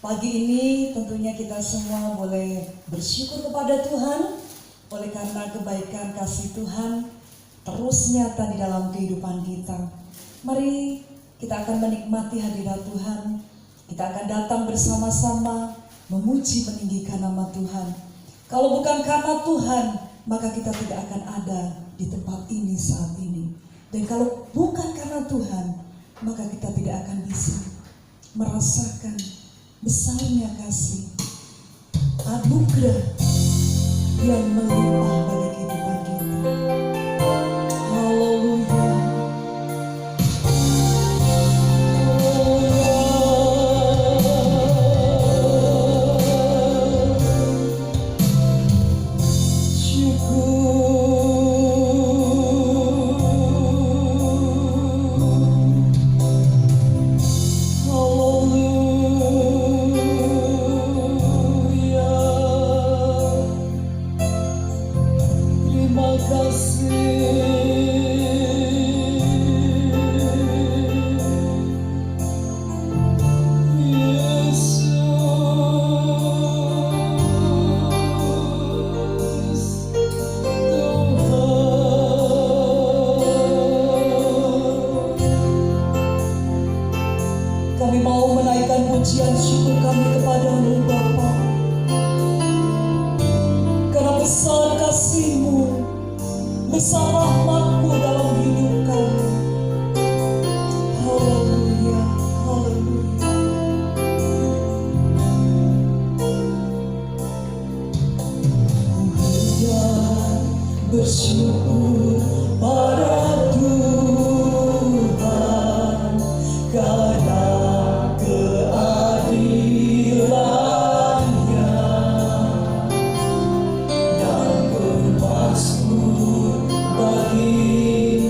Pagi ini tentunya kita semua boleh bersyukur kepada Tuhan oleh karena kebaikan kasih Tuhan terus nyata di dalam kehidupan kita. Mari kita akan menikmati hadirat Tuhan. Kita akan datang bersama-sama memuji meninggikan nama Tuhan. Kalau bukan karena Tuhan, maka kita tidak akan ada di tempat ini saat ini. Dan kalau bukan karena Tuhan, maka kita tidak akan bisa merasakan besarnya kasih anugerah yang melimpah bagi kehidupan kita. Haleluya. Kami mau menaikkan pujian syukur kami kepadamu Bapa, karena besar kasih-Mu, besar rahmat-Mu dalam hidup kami. Haleluya, haleluya. Ku hendak bersyukur pada Tuhan karena keadilannya yang bermaksud bagi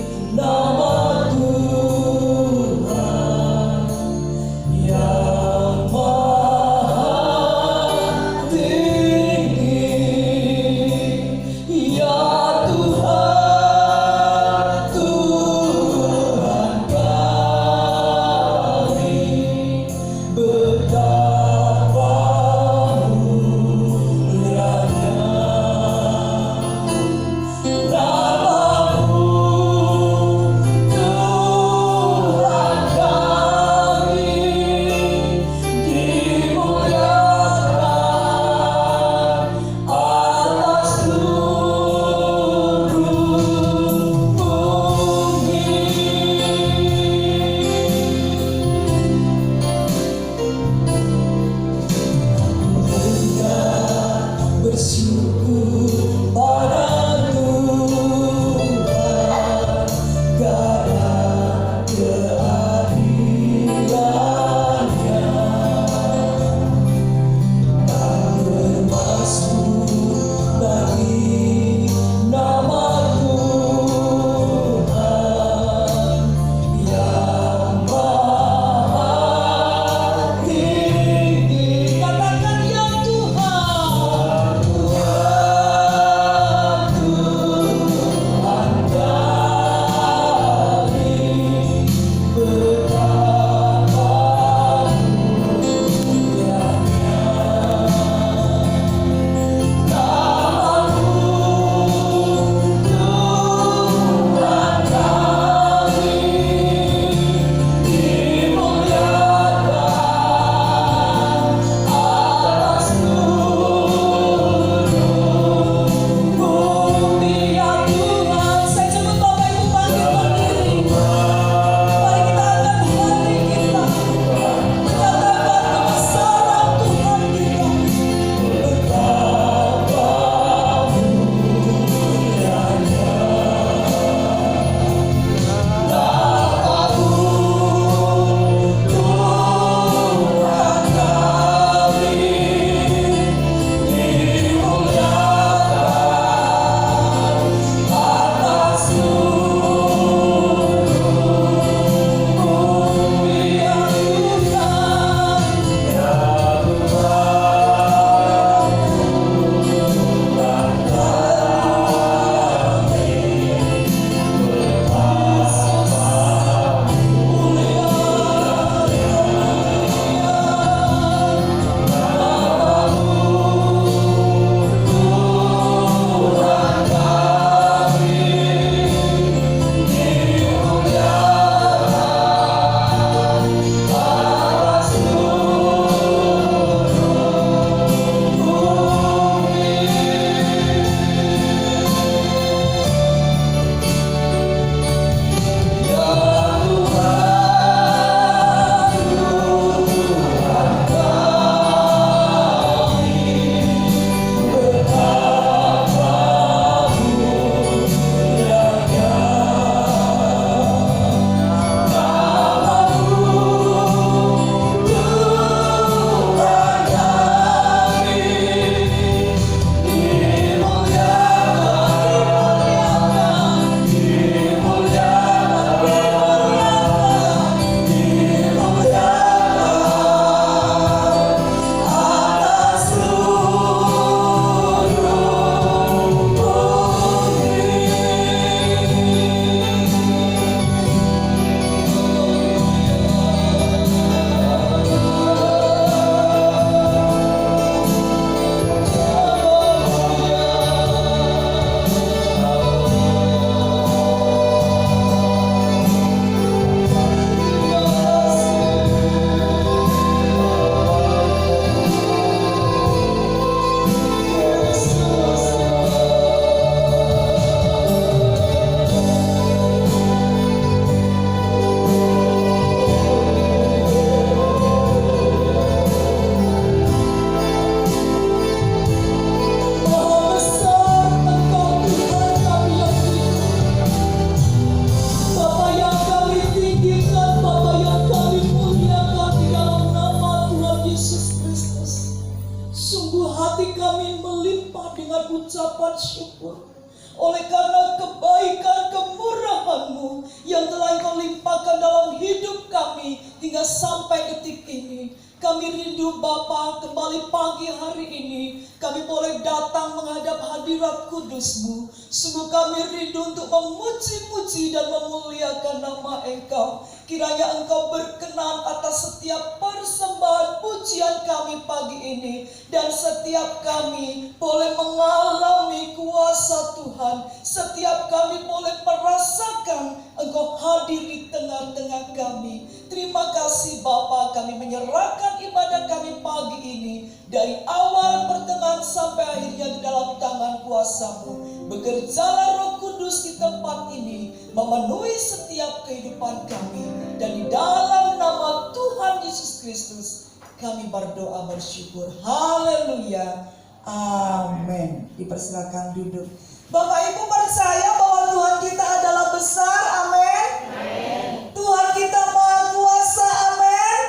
kami rindu Bapa, kembali pagi hari ini kami boleh datang menghadap hadirat kudus-Mu. Sungguh kami rindu untuk memuji-muji dan memuliakan nama Engkau. Kiranya Engkau berkenan atas setiap persembahan pujian kami pagi ini. Dan setiap kami boleh mengalami kuasa Tuhan. Setiap kami boleh merasakan Engkau hadir di tengah-tengah kami. Terima kasih Bapa, kami menyerahkan ibadah kami pagi ini. Dari awal pertengahan sampai akhirnya di dalam tangan kuasa-Mu. Bekerjalah Roh Kudus di tempat ini, memenuhi setiap kehidupan kami. Dan di dalam nama Tuhan Yesus Kristus kami berdoa bersyukur. Haleluya. Amin. Dipersilakan duduk. Bapak Ibu percaya bahwa Tuhan kita adalah besar. Amin. Tuhan kita maha kuasa. Amin.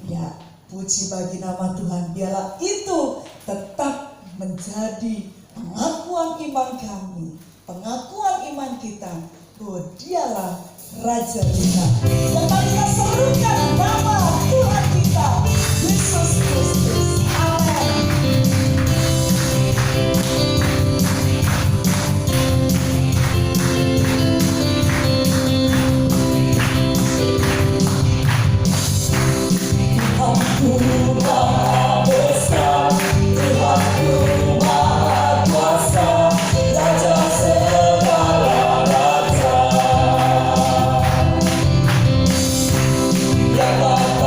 Ya, puji bagi nama Tuhan. Biarlah itu tetap menjadi pengakuan iman kami, pengakuan iman kita bahwa Dialah Raja kita. Dan mari kita serukan nama Tuhan kita, Yesus Kristus. Amin. Tuhanku maha besar, Tuhanku maha kuasa, Raja segala raja. Yang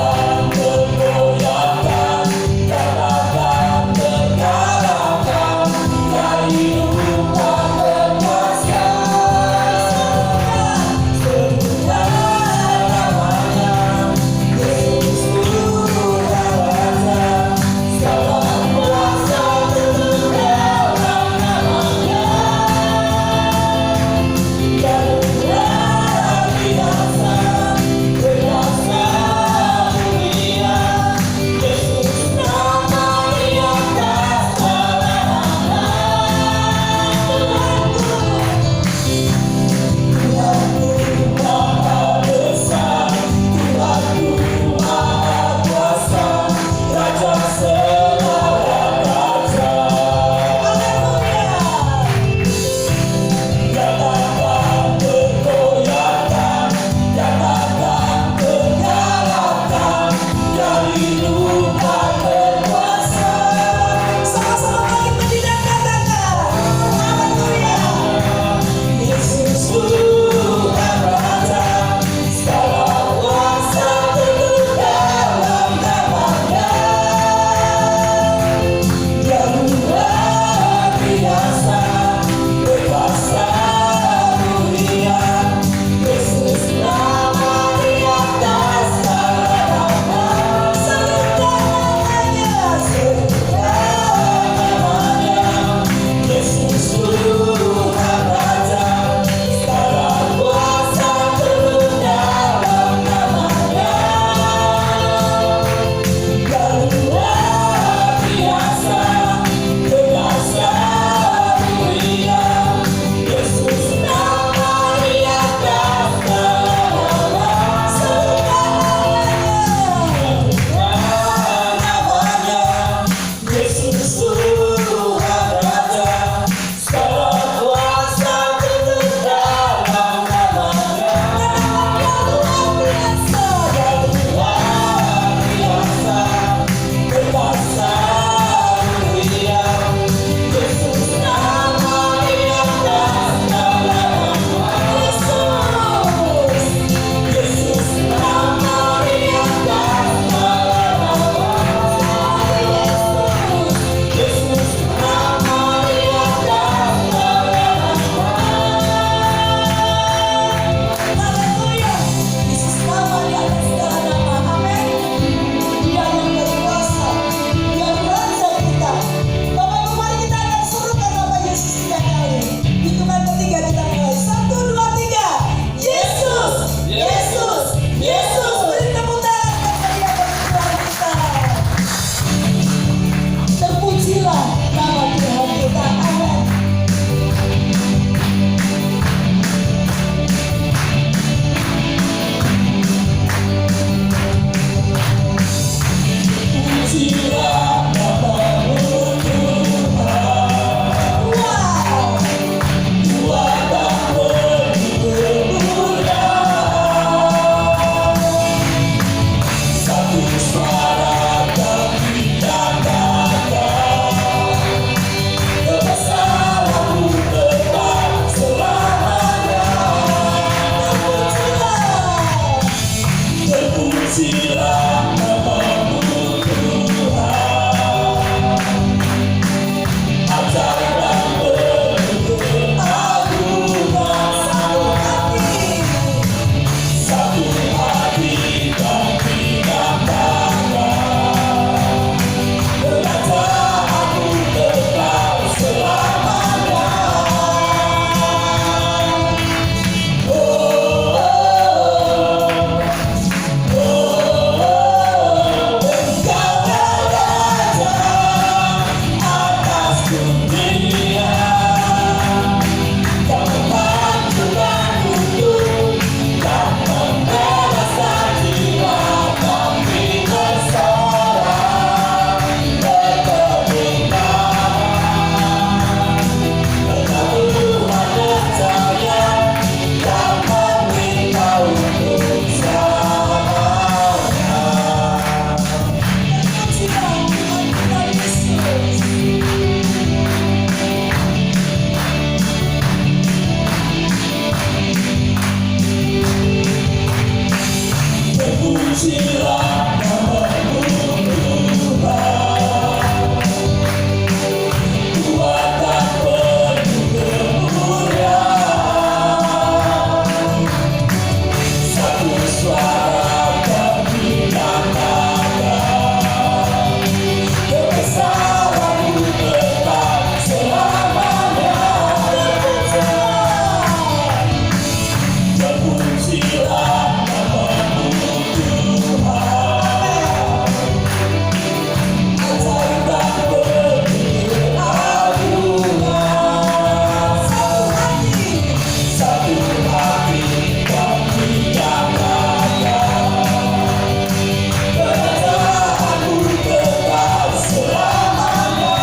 terpujilah nama-Mu Tuhan. Kuatan penuh kemuliaan, satu suara kami nyatakan, kebesaran-Mu tetap selamanya. Terpujilah nama-Mu Tuhan. Ajaib dan penuh agungan, satu hati kami nyatakan, kerajaan-Mu tetap selamanya.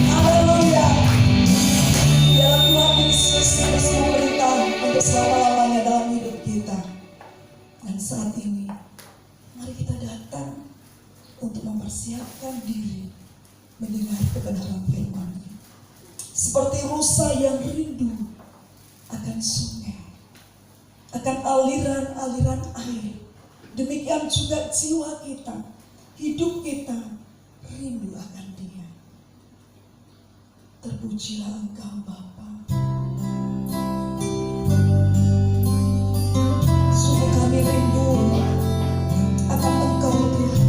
Haleluya. Biarlah Tuhan Yesus terus memerintah untuk selama-lamanya dalam hidup kita. Dan saat ini, mari kita datang untuk mempersiapkan diri mendengar kebenaran firman-Nya. Seperti rusa yang rindu akan sungai, akan aliran-aliran air, demikian juga jiwa kita, hidup kita rindu akan Dia. Terpujilah Engkau Bapa. Sungguh kami rindu akan Engkau Tuhan.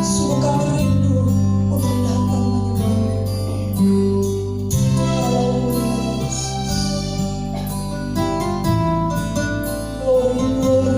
Sungguh kami rindu untuk datang menyembah-Mu. Haleluya Yesus. Glory, glory.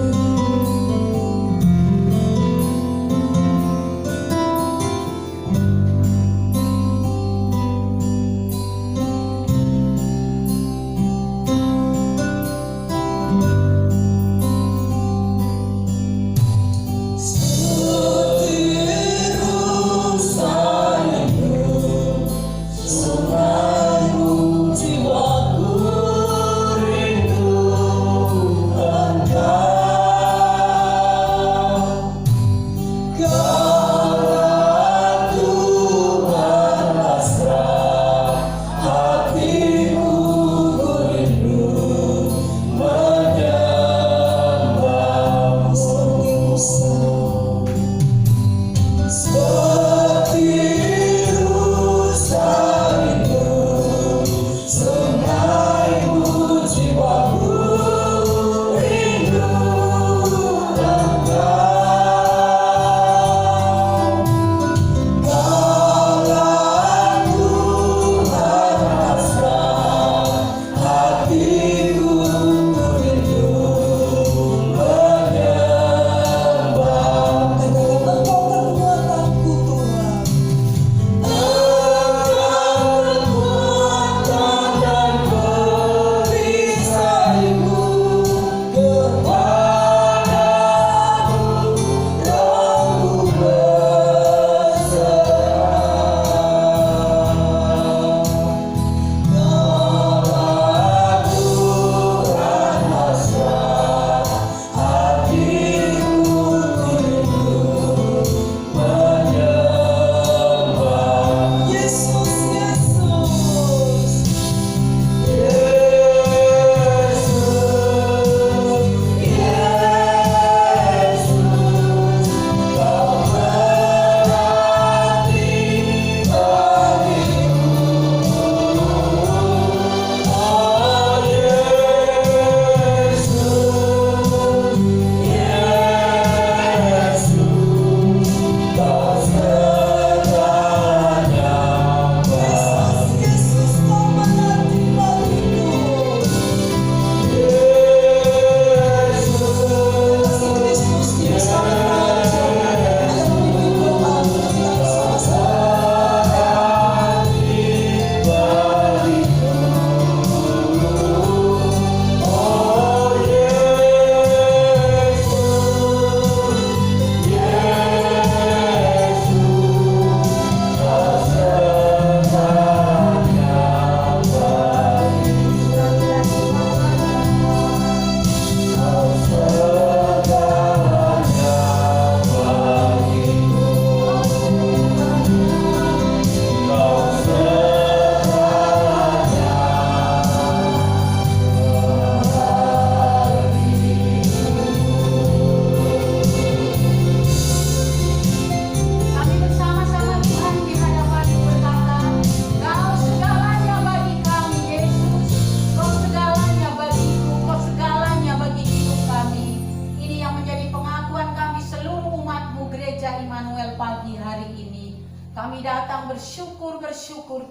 Immanuel pagi hari ini. Kami datang bersyukur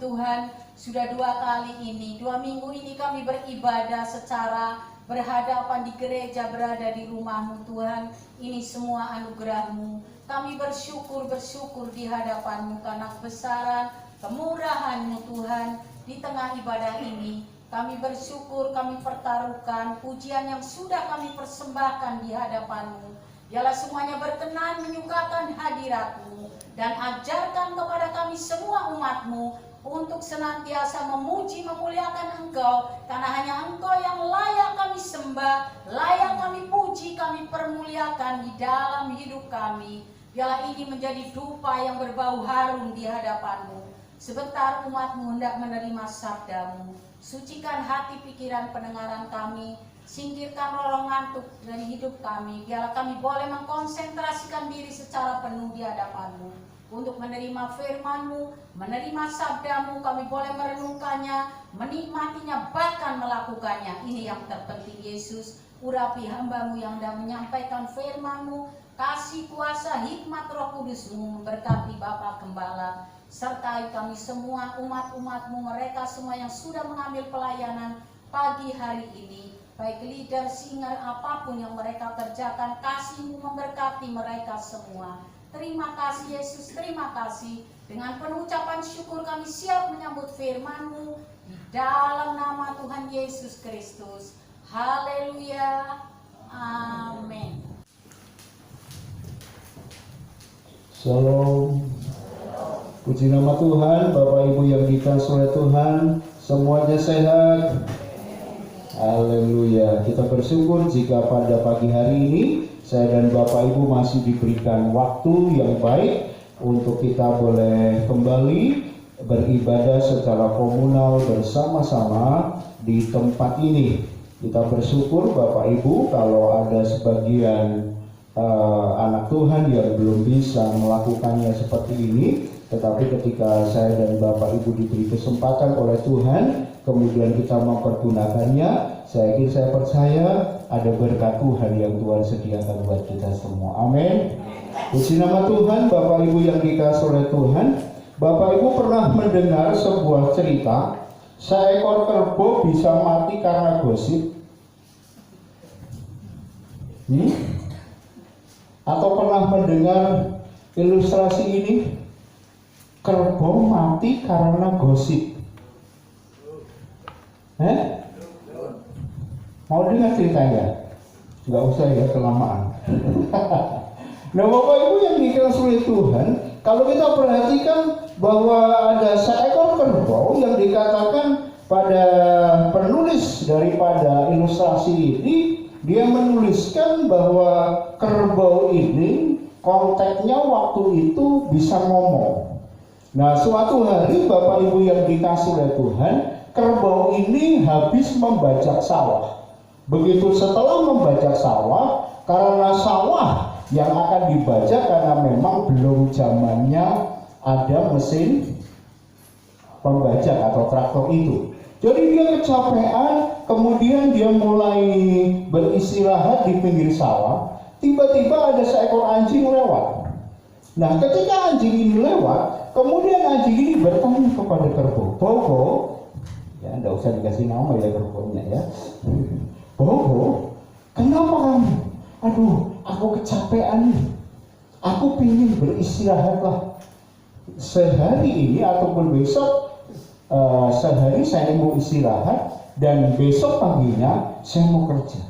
Tuhan. Sudah 2 kali ini, 2 minggu ini kami beribadah secara berhadapan di gereja, berada di rumah-Mu Tuhan. Ini semua anugerah-Mu. Kami bersyukur di hadapan-Mu karena kebesaran, kemurahan-Mu Tuhan. Di tengah ibadah ini, kami bersyukur, kami pertaruhkan pujian yang sudah kami persembahkan di hadapan-Mu. Biarlah semuanya berkenan menyukakan hadirat-Mu, dan ajarkan kepada kami semua umat-Mu untuk senantiasa memuji, memuliakan Engkau, karena hanya Engkau yang layak kami sembah, layak kami puji, kami permuliakan di dalam hidup kami. Biarlah ini menjadi dupa yang berbau harum di hadapan-Mu. Sebentar umat-Mu hendak menerima sabda-Mu. Sucikan hati pikiran pendengaran kami, singkirkan roh ngantuk dari hidup kami. Biarlah kami boleh mengkonsentrasikan diri secara penuh di hadapan-Mu untuk menerima firman-Mu, menerima sabda-Mu. Kami boleh merenungkannya, menikmatinya, bahkan melakukannya. Ini yang terpenting. Yesus, urapi hamba-Mu yang hendak menyampaikan firman-Mu. Kasih kuasa hikmat Roh Kudus-Mu memberkati Bapak Gembala, sertai kami semua umat-umat-Mu, mereka semua yang sudah mengambil pelayanan pagi hari ini, baik leader, singer, apapun yang mereka kerjakan. Kasih-Mu memberkati mereka semua. Terima kasih Yesus, terima kasih. Dengan penuh ucapan syukur kami siap menyambut firman-Mu di dalam nama Tuhan Yesus Kristus. Haleluya. Amin. Shalom. Puji nama Tuhan. Bapak Ibu yang dikasihi oleh Tuhan, semuanya sehat. Haleluya. Kita bersyukur jika pada pagi hari ini saya dan Bapak Ibu masih diberikan waktu yang baik untuk kita boleh kembali beribadah secara komunal bersama-sama di tempat ini. Kita bersyukur Bapak Ibu kalau ada sebagian anak Tuhan yang belum bisa melakukannya seperti ini, tetapi ketika saya dan Bapak Ibu diberi kesempatan oleh Tuhan, kemudian kita mempergunakannya, saya percaya ada berkat Tuhan yang Tuhan sediakan buat kita semua. Amin. Puji nama Tuhan. Bapak Ibu yang dikasihi oleh Tuhan, Bapak Ibu pernah mendengar sebuah cerita seekor kerbau bisa mati karena gosip? Atau pernah mendengar ilustrasi ini? Kerbau mati karena gosip. Mau dengar ceritanya? Nggak usah ya, kelamaan. Nah Bapak Ibu yang dikasihi oleh Tuhan, kalau kita perhatikan bahwa ada seekor kerbau yang dikatakan pada penulis daripada ilustrasi ini, dia menuliskan bahwa kerbau ini konteksnya waktu itu bisa ngomong. Nah suatu hari Bapak Ibu yang dikasihi oleh Tuhan, kerbau ini habis membajak sawah. Begitu setelah membajak sawah, karena sawah yang akan dibajak karena memang belum zamannya ada mesin pembajak atau traktor itu. Jadi dia kecapean, kemudian dia mulai beristirahat di pinggir sawah. Tiba-tiba ada seekor anjing lewat. Nah ketika anjing ini lewat, kemudian anjing ini bertanya kepada kerbau, "Bobo," ya enggak usah dikasih nama ya kerbaunya ya. "Bobo, kenapa kamu? Aduh, aku kecapean nih. Aku pingin beristirahat lah. Sehari ini ataupun besok, sehari saya mau istirahat dan besok paginya saya mau kerja."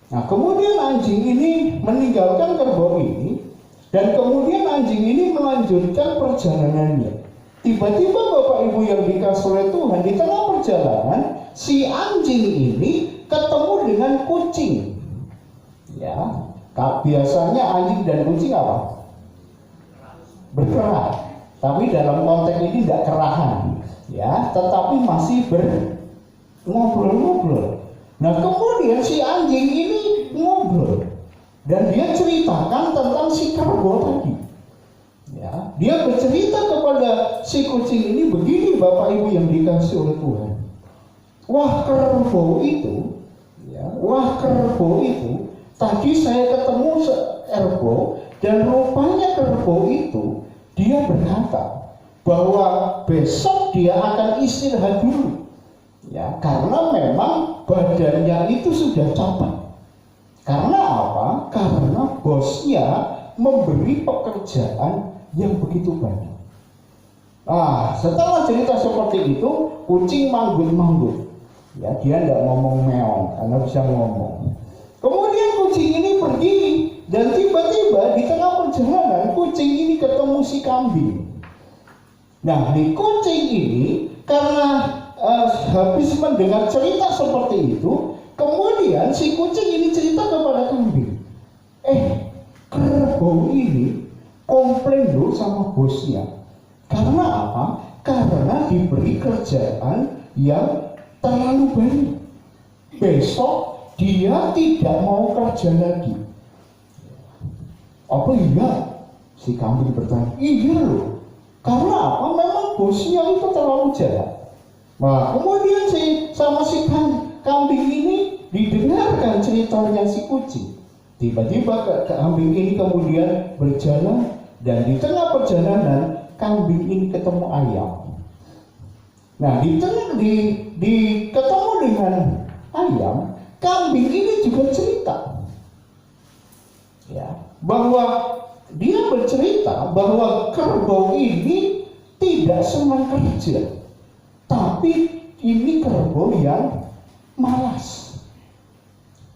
Nah kemudian anjing ini meninggalkan kerbau ini, dan kemudian anjing ini melanjutkan perjalanannya. Tiba-tiba Bapak Ibu yang dikasihi oleh Tuhan, di tengah perjalanan si anjing ini ketemu dengan kucing. Ya, biasanya anjing dan kucing apa? Berkerak. Tapi dalam konteks ini tidak kerahan, ya, tetapi masih ngobrol-ngobrol. Nah kemudian si anjing ini ngobrol dan dia ceritakan tentang si kerbau tadi. Ya, dia bercerita kepada si kucing ini begini Bapak Ibu yang dikasihi oleh Tuhan. Wah kerbau itu, tadi saya ketemu kerbau Dan rupanya kerbau itu dia berkata bahwa besok dia akan istirahat dulu, ya, karena memang badannya itu sudah capek. Karena apa? Karena bosnya memberi pekerjaan yang begitu banyak. Setelah cerita seperti itu, kucing manggut-manggut. Ya, dia tidak ngomong meong karena bisa ngomong. Kemudian kucing ini pergi dan tiba-tiba di tengah perjalanan kucing ini ketemu si kambing. Nah, di kucing ini karena habis mendengar cerita seperti itu, kemudian si kucing ini cerita kepada kambing. Kerbau ini komplain loh sama bosnya. Karena apa? Karena diberi kerjaan yang terlalu banyak. Besok dia tidak mau kerja lagi. Apa iya? Si kambing bertanya. Iya loh. Karena apa? Memang bosnya itu terlalu jahat. Nah, kemudian sama si kambing ini didengarkan ceritanya si kucing. Tiba-tiba kambing ini kemudian berjalan dan di tengah perjalanan kambing ini ketemu ayam. Nah, ketemu dengan ayam, kambing ini juga cerita, ya, bahwa dia bercerita bahwa kerbau ini tidak senang kerja, tapi ini kerbau yang malas.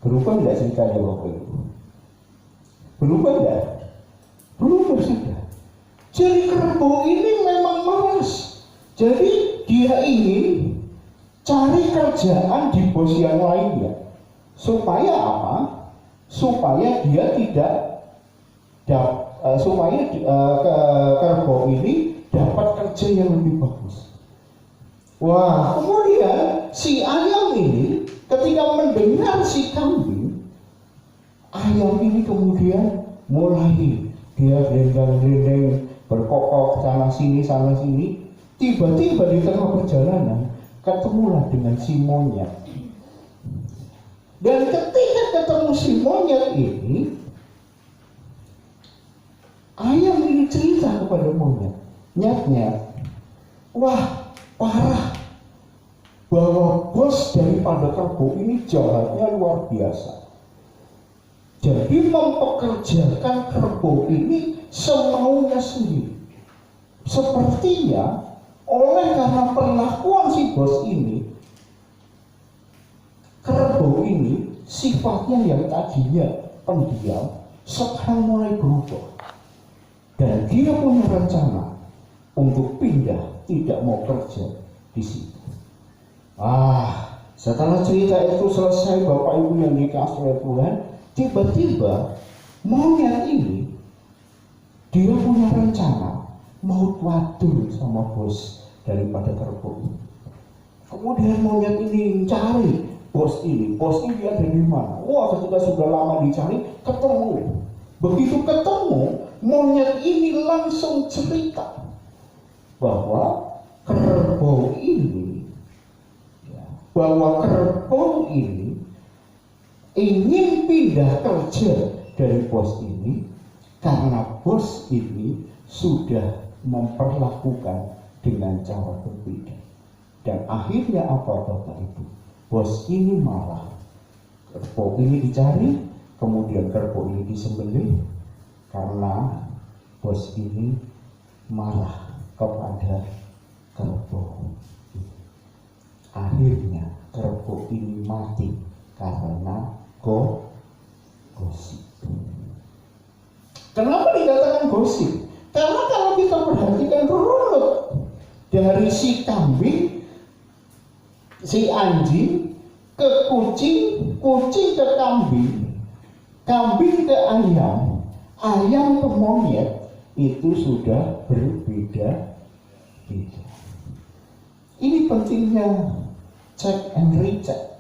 Berubah tidak ceritanya Bapak Ibu? Berubah tidak? Berubah sudah. Jadi kerbau ini memang malas. Jadi dia ingin cari kerjaan di bos yang lainnya. Supaya apa? Supaya dia tidak kerbau ini dapat kerja yang lebih bagus. Wah, kemudian si ayam ini ketika mendengar si kambing, ayam ini kemudian mulai dia gelendang-gelendang berkokok sana sini. Tiba-tiba di tengah perjalanan ketemulah dengan si monyet. Dan ketika ketemu si monyet ini, ayam ini cerita kepada monyet, nyet, wah parah, bahwa bos daripada kerbau ini jahatnya luar biasa. Jadi mempekerjakan kerbau ini semaunya sendiri. Sepertinya oleh karena perlakuan si bos ini, kerbau ini sifatnya yang tadinya pendiam sekarang mulai berubah. Dan dia punya rencana untuk pindah, tidak mau kerja di situ. Setelah cerita itu selesai Bapak Ibu yang dikasih oleh Tuhan, tiba-tiba monyet ini dia punya rencana mau waduh sama bos daripada kerbau. Kemudian monyet ini mencari bos ini ada di mana? Wah, ketika sudah lama dicari, ketemu. Begitu ketemu, monyet ini langsung cerita bahwa kerbau ini ingin pindah kerja dari bos ini karena bos ini sudah memperlakukan dengan cara berbeda. Dan akhirnya apa Bapak Ibu? Bos ini marah. Kerbau ini dicari, kemudian kerbau ini disembelih karena bos ini marah kepada kerbau. Akhirnya kerbau ini mati karena gosip. Kenapa dikatakan gosip? Karena kalau kita perhatikan runut dari si kambing, si anjing ke kucing, kucing ke kambing, kambing ke ayam, ayam ke monyet, itu sudah berbeda-beda. Ini pentingnya check and recheck.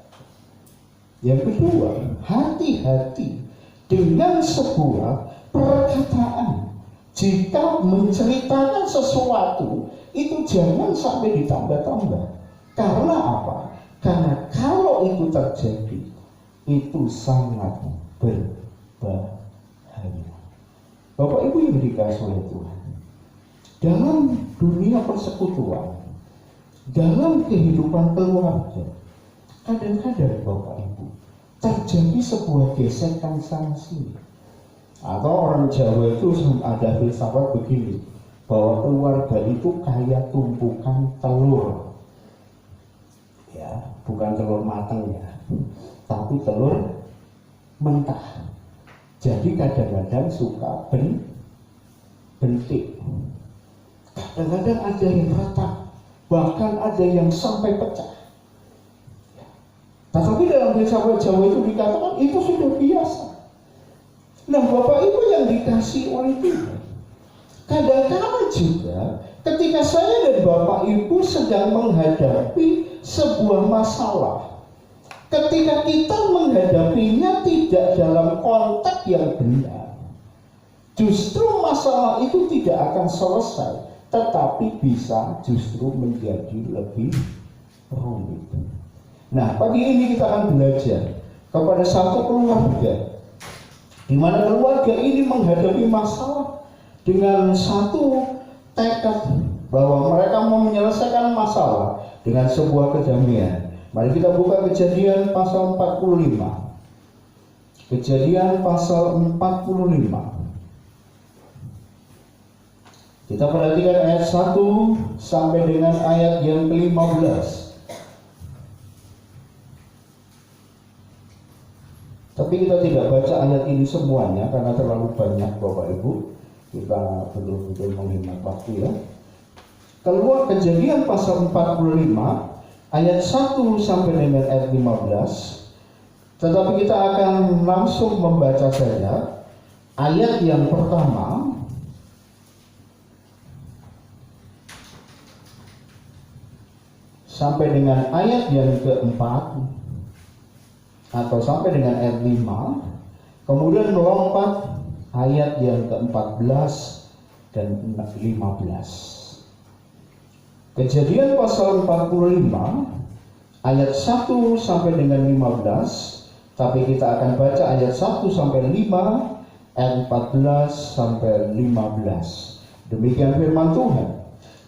Yang kedua, hati-hati dengan sebuah perkataan. Jika menceritakan sesuatu, itu jangan sampai ditambah-tambah. Karena apa? Karena kalau itu terjadi, itu sangat berbahaya. Bapak Ibu yang dikasihi oleh Tuhan, dalam dunia persekutuan, dalam kehidupan keluarga, kadang-kadang Bapak Ibu terjadi sebuah gesekan sana sini. Atau orang Jawa itu ada filsafat begini, bahwa keluarga itu kayak tumpukan telur. Ya, bukan telur matang ya, tapi telur mentah. Jadi kadang-kadang suka bentik. Kadang-kadang ada yang retak, bahkan ada yang sampai pecah. Tetapi dalam filsafat Jawa itu dikatakan itu sudah biasa. Nah, Bapak Ibu yang dikasih oleh Tuhan, kadang-kadang juga ketika saya dan Bapak Ibu sedang menghadapi sebuah masalah, ketika kita menghadapinya tidak dalam konteks yang benar, justru masalah itu tidak akan selesai, tetapi bisa justru menjadi lebih rumit. Nah, pagi ini kita akan belajar kepada satu keluarga, di mana keluarga ini menghadapi masalah dengan satu tekad bahwa mereka mau menyelesaikan masalah dengan sebuah kedamaian. Mari kita buka Kejadian pasal 45. Kejadian pasal 45. Kita perhatikan ayat 1 sampai dengan ayat yang ke-15. Tapi kita tidak baca ayat ini semuanya karena terlalu banyak Bapak Ibu. Kita betul-betul menghemat waktu ya. Keluar Kejadian pasal 45 ayat 1 sampai dengan ayat 15. Tetapi kita akan langsung membaca saja ayat yang pertama sampai dengan ayat yang keempat, atau sampai dengan ayat 5, kemudian melompat ayat yang ke-14 dan 15. Kejadian pasal 45 ayat 1 sampai dengan 15, tapi kita akan baca ayat 1 sampai 5, ayat 14 sampai 15. Demikian firman Tuhan.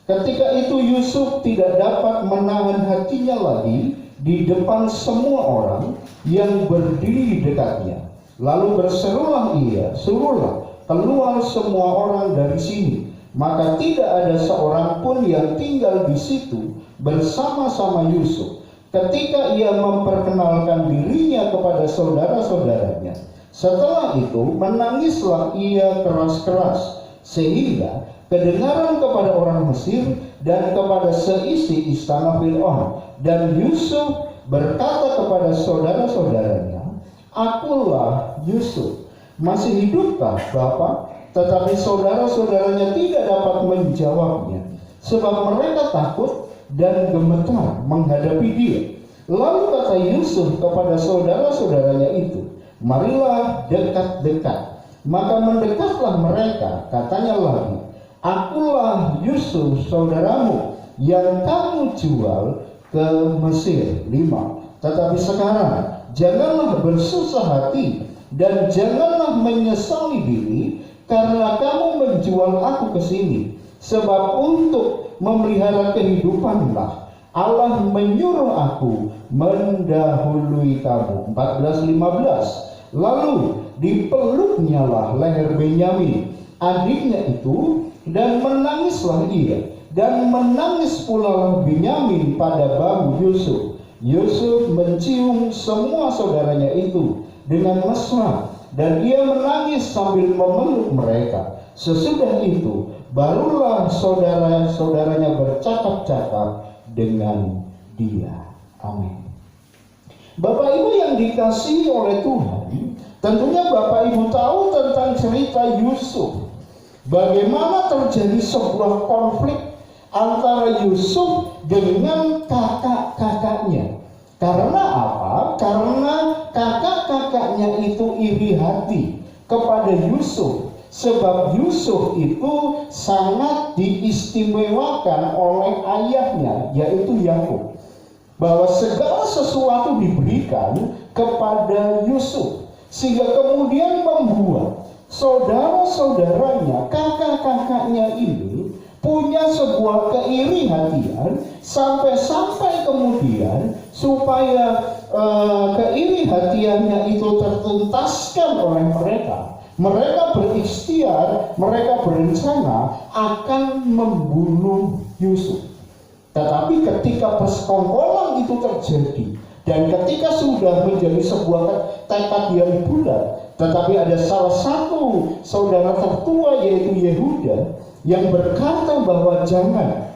Ketika itu Yusuf tidak dapat menahan hatinya lagi di depan semua orang yang berdiri di dekatnya. Lalu berserulah ia, suruhlah keluar semua orang dari sini. Maka tidak ada seorang pun yang tinggal di situ bersama-sama Yusuf. Ketika ia memperkenalkan dirinya kepada saudara-saudaranya, setelah itu menangislah ia keras-keras, sehingga kedengaran kepada orang Mesir dan kepada seisi istana Fir'aun. Dan Yusuf berkata kepada saudara-saudaranya, "Akulah Yusuf. Masih hidupkah Bapak?" Tetapi saudara-saudaranya tidak dapat menjawabnya, sebab mereka takut dan gemetar menghadapi dia. Lalu kata Yusuf kepada saudara-saudaranya itu, "Marilah dekat-dekat." Maka mendekatlah mereka, katanya lagi, "Akulah Yusuf saudaramu yang kamu jual ke Mesir." 5. Tetapi sekarang janganlah bersusah hati dan janganlah menyesali diri karena kamu menjual aku ke sini, sebab untuk memelihara kehidupanlah Allah menyuruh aku mendahului kamu. 14-15. Lalu dipeluknyalah leher Benyamin, adiknya itu, dan menangislah ia, dan menangis pula Benyamin pada bahu Yusuf. Yusuf mencium semua saudaranya itu dengan mesra, dan ia menangis sambil memeluk mereka. Sesudah itu barulah saudara-saudaranya bercakap-cakap dengan dia. Amin. Bapak Ibu yang dikasihi oleh Tuhan, tentunya Bapak Ibu tahu tentang cerita Yusuf. Bagaimana terjadi sebuah konflik antara Yusuf dengan kakak-kakaknya. Karena apa? Karena kakak-kakaknya itu iri hati kepada Yusuf. Sebab Yusuf itu sangat diistimewakan oleh ayahnya, yaitu Yakub. Bahwa segala sesuatu diberikan kepada Yusuf, sehingga kemudian membuat saudara-saudaranya, kakak-kakaknya ini punya sebuah keiri hatian sampai-sampai kemudian supaya keiri hatiannya itu tertuntaskan oleh mereka berikhtiar, mereka berencana akan membunuh Yusuf. Tetapi ketika persekongkolan itu terjadi dan ketika sudah menjadi sebuah tekad yang bulat, tetapi ada salah satu saudara tertua yaitu Yehuda yang berkata bahwa jangan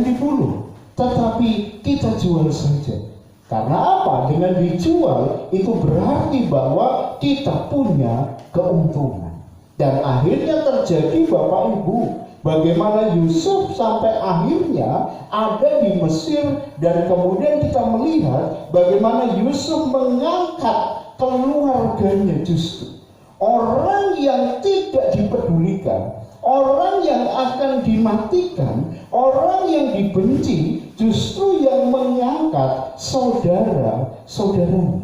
dibunuh, tetapi kita jual saja. Karena apa? Dengan dijual itu berarti bahwa kita punya keuntungan. Dan akhirnya terjadi Bapak Ibu, bagaimana Yusuf sampai akhirnya ada di Mesir, dan kemudian kita melihat bagaimana Yusuf mengangkat keluarganya, justru orang yang tidak dipedulikan, orang yang akan dimatikan, orang yang dibenci, justru yang mengangkat saudara-saudaranya.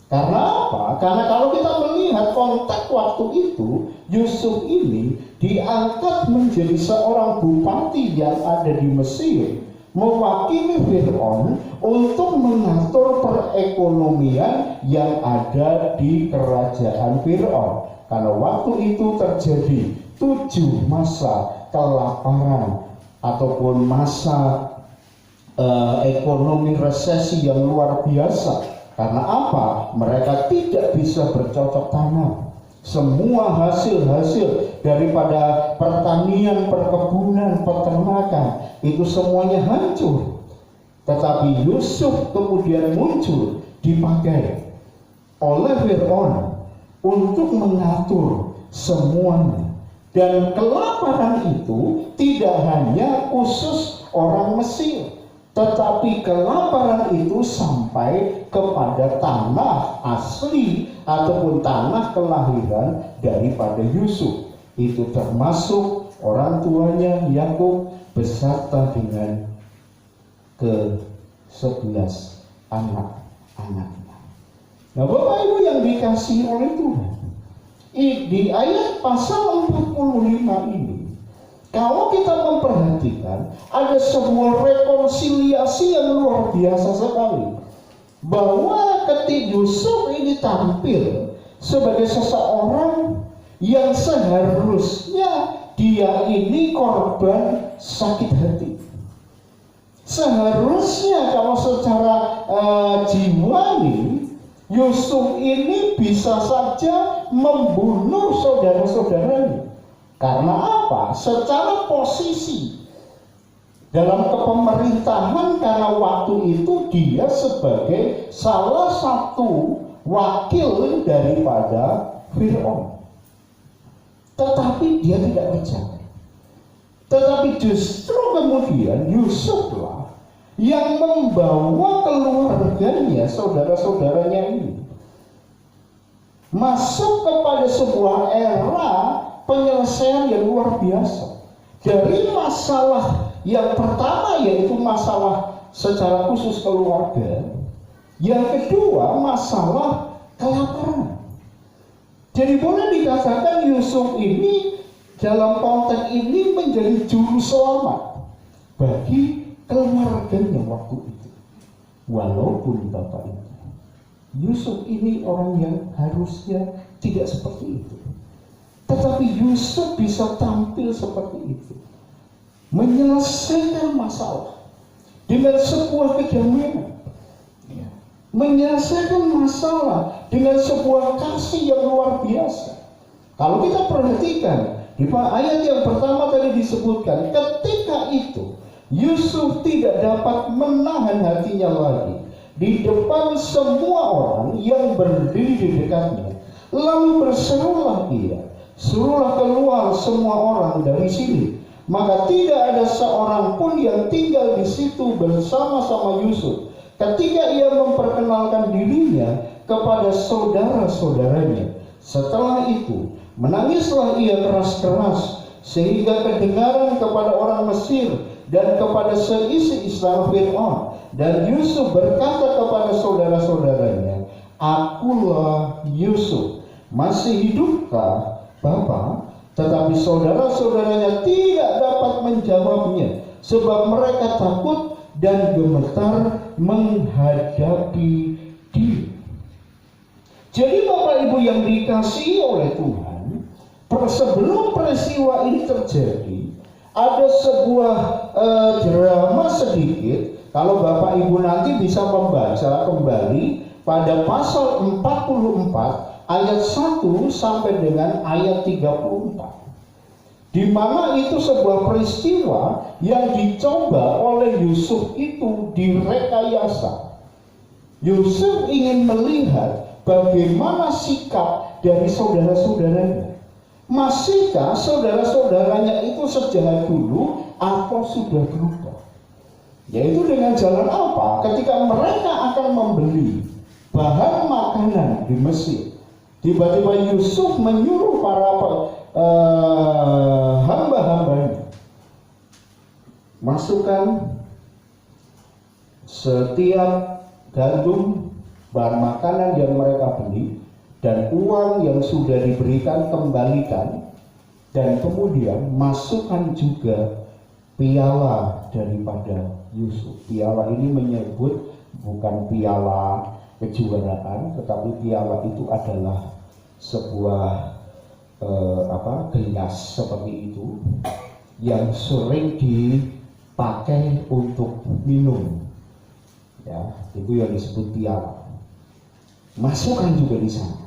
Karena apa? Karena kalau kita melihat konteks waktu itu, Yusuf ini diangkat menjadi seorang bupati yang ada di Mesir, mewakili Fir'aun untuk mengatur perekonomian yang ada di kerajaan Fir'aun. Karena waktu itu terjadi 7 masa kelaparan ataupun masa ekonomi resesi yang luar biasa. Karena apa? Mereka tidak bisa bercocok tanam. Semua hasil-hasil daripada pertanian, perkebunan, peternakan itu semuanya hancur. Tetapi Yusuf kemudian muncul, dipakai oleh Fir'aun untuk mengatur semuanya. Dan kelaparan itu tidak hanya khusus orang Mesir, tetapi kelaparan itu sampai kepada tanah asli ataupun tanah kelahiran daripada Yusuf. Itu termasuk orang tuanya Yakub beserta dengan ke-11 anak-anaknya. Nah, Bapak Ibu yang dikasihi oleh Tuhan, di ayat pasal 45 ini, kalau kita memperhatikan, ada sebuah rekonsiliasi yang luar biasa sekali. Bahwa ketika Yusuf ini tampil sebagai seseorang yang seharusnya dia ini korban sakit hati. Seharusnya kalau secara jiwani, Yusuf ini bisa saja membunuh saudara-saudaranya. Karena apa? Secara posisi dalam kepemerintahan, karena waktu itu dia sebagai salah satu wakil daripada Fir'aun. Tetapi dia tidak percaya. Tetapi justru kemudian Yusuflah yang membawa keluarganya, saudara-saudaranya ini masuk kepada sebuah era penyelesaian yang luar biasa. Dari masalah yang pertama yaitu masalah secara khusus keluarga, yang kedua masalah kelaparan. Jadi boleh dikatakan Yusuf ini dalam konteks ini menjadi juru selamat bagi keluarganya waktu itu. Walaupun Bapak Ibu, Yusuf ini orang yang harusnya tidak seperti itu. Tetapi Yusuf bisa tampil seperti itu, menyelesaikan masalah dengan sebuah kedamaian, menyelesaikan masalah dengan sebuah kasih yang luar biasa. Kalau kita perhatikan di ayat yang pertama tadi disebutkan, ketika itu Yusuf tidak dapat menahan hatinya lagi di depan semua orang yang berdiri di dekatnya. Lalu berserulah ia, suruhlah keluar semua orang dari sini. Maka tidak ada seorang pun yang tinggal di situ bersama-sama Yusuf ketika ia memperkenalkan dirinya kepada saudara-saudaranya. Setelah itu menangislah ia keras-keras sehingga kedengaran kepada orang Mesir dan kepada seisi istana Fir'aun. Dan Yusuf berkata kepada saudara-saudaranya, "Akulah Yusuf, masih hidupkah?" Bapa, tetapi saudara-saudaranya tidak dapat menjawabnya, sebab mereka takut dan gemetar menghadapi dia. Jadi Bapak Ibu yang dikasihi oleh Tuhan, sebelum peristiwa ini terjadi, ada sebuah drama sedikit. Kalau Bapak Ibu nanti bisa membaca kembali pada pasal 44 ayat 1 sampai dengan ayat 34. Di mana itu sebuah peristiwa yang dicoba oleh Yusuf itu direkayasa. Yusuf ingin melihat bagaimana sikap dari saudara-saudaranya. Masihkah saudara-saudaranya itu sejahat dulu atau sudah berubah? Yaitu dengan jalan apa? Ketika mereka akan membeli bahan makanan di Mesir, tiba-tiba Yusuf menyuruh para hamba-hambanya, masukkan setiap gandum bahan makanan yang mereka beli dan uang yang sudah diberikan kembalikan, dan kemudian masukkan juga piala daripada Yusuf. Piala ini menyebut bukan piala kejuaraan, tetapi piala itu adalah sebuah gelas seperti itu yang sering dipakai untuk minum. Ya, itu yang disebut piala. Masukkan juga di sana.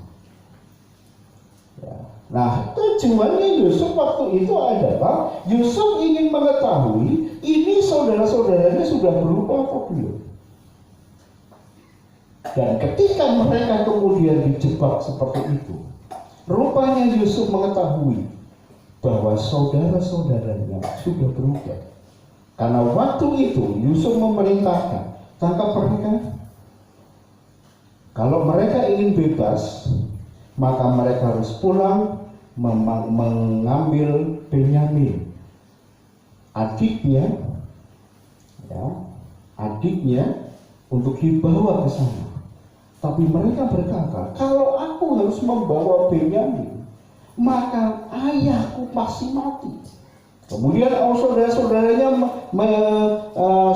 Ya. Nah, tujuannya Yusuf waktu itu adalah Yusuf ingin mengetahui ini saudara-saudaranya sudah berubah atau belum. Dan ketika mereka kemudian dijebak seperti itu, rupanya Yusuf mengetahui bahwa saudara-saudaranya sudah berubah. Karena waktu itu Yusuf memerintahkan, tangkap mereka. Kalau mereka ingin bebas, maka mereka harus pulang mengambil Benyamin, adiknya untuk dibawa ke sana. Tapi mereka berkata, kalau aku harus membawa Benyamin, maka ayahku pasti mati. Kemudian saudara-saudaranya,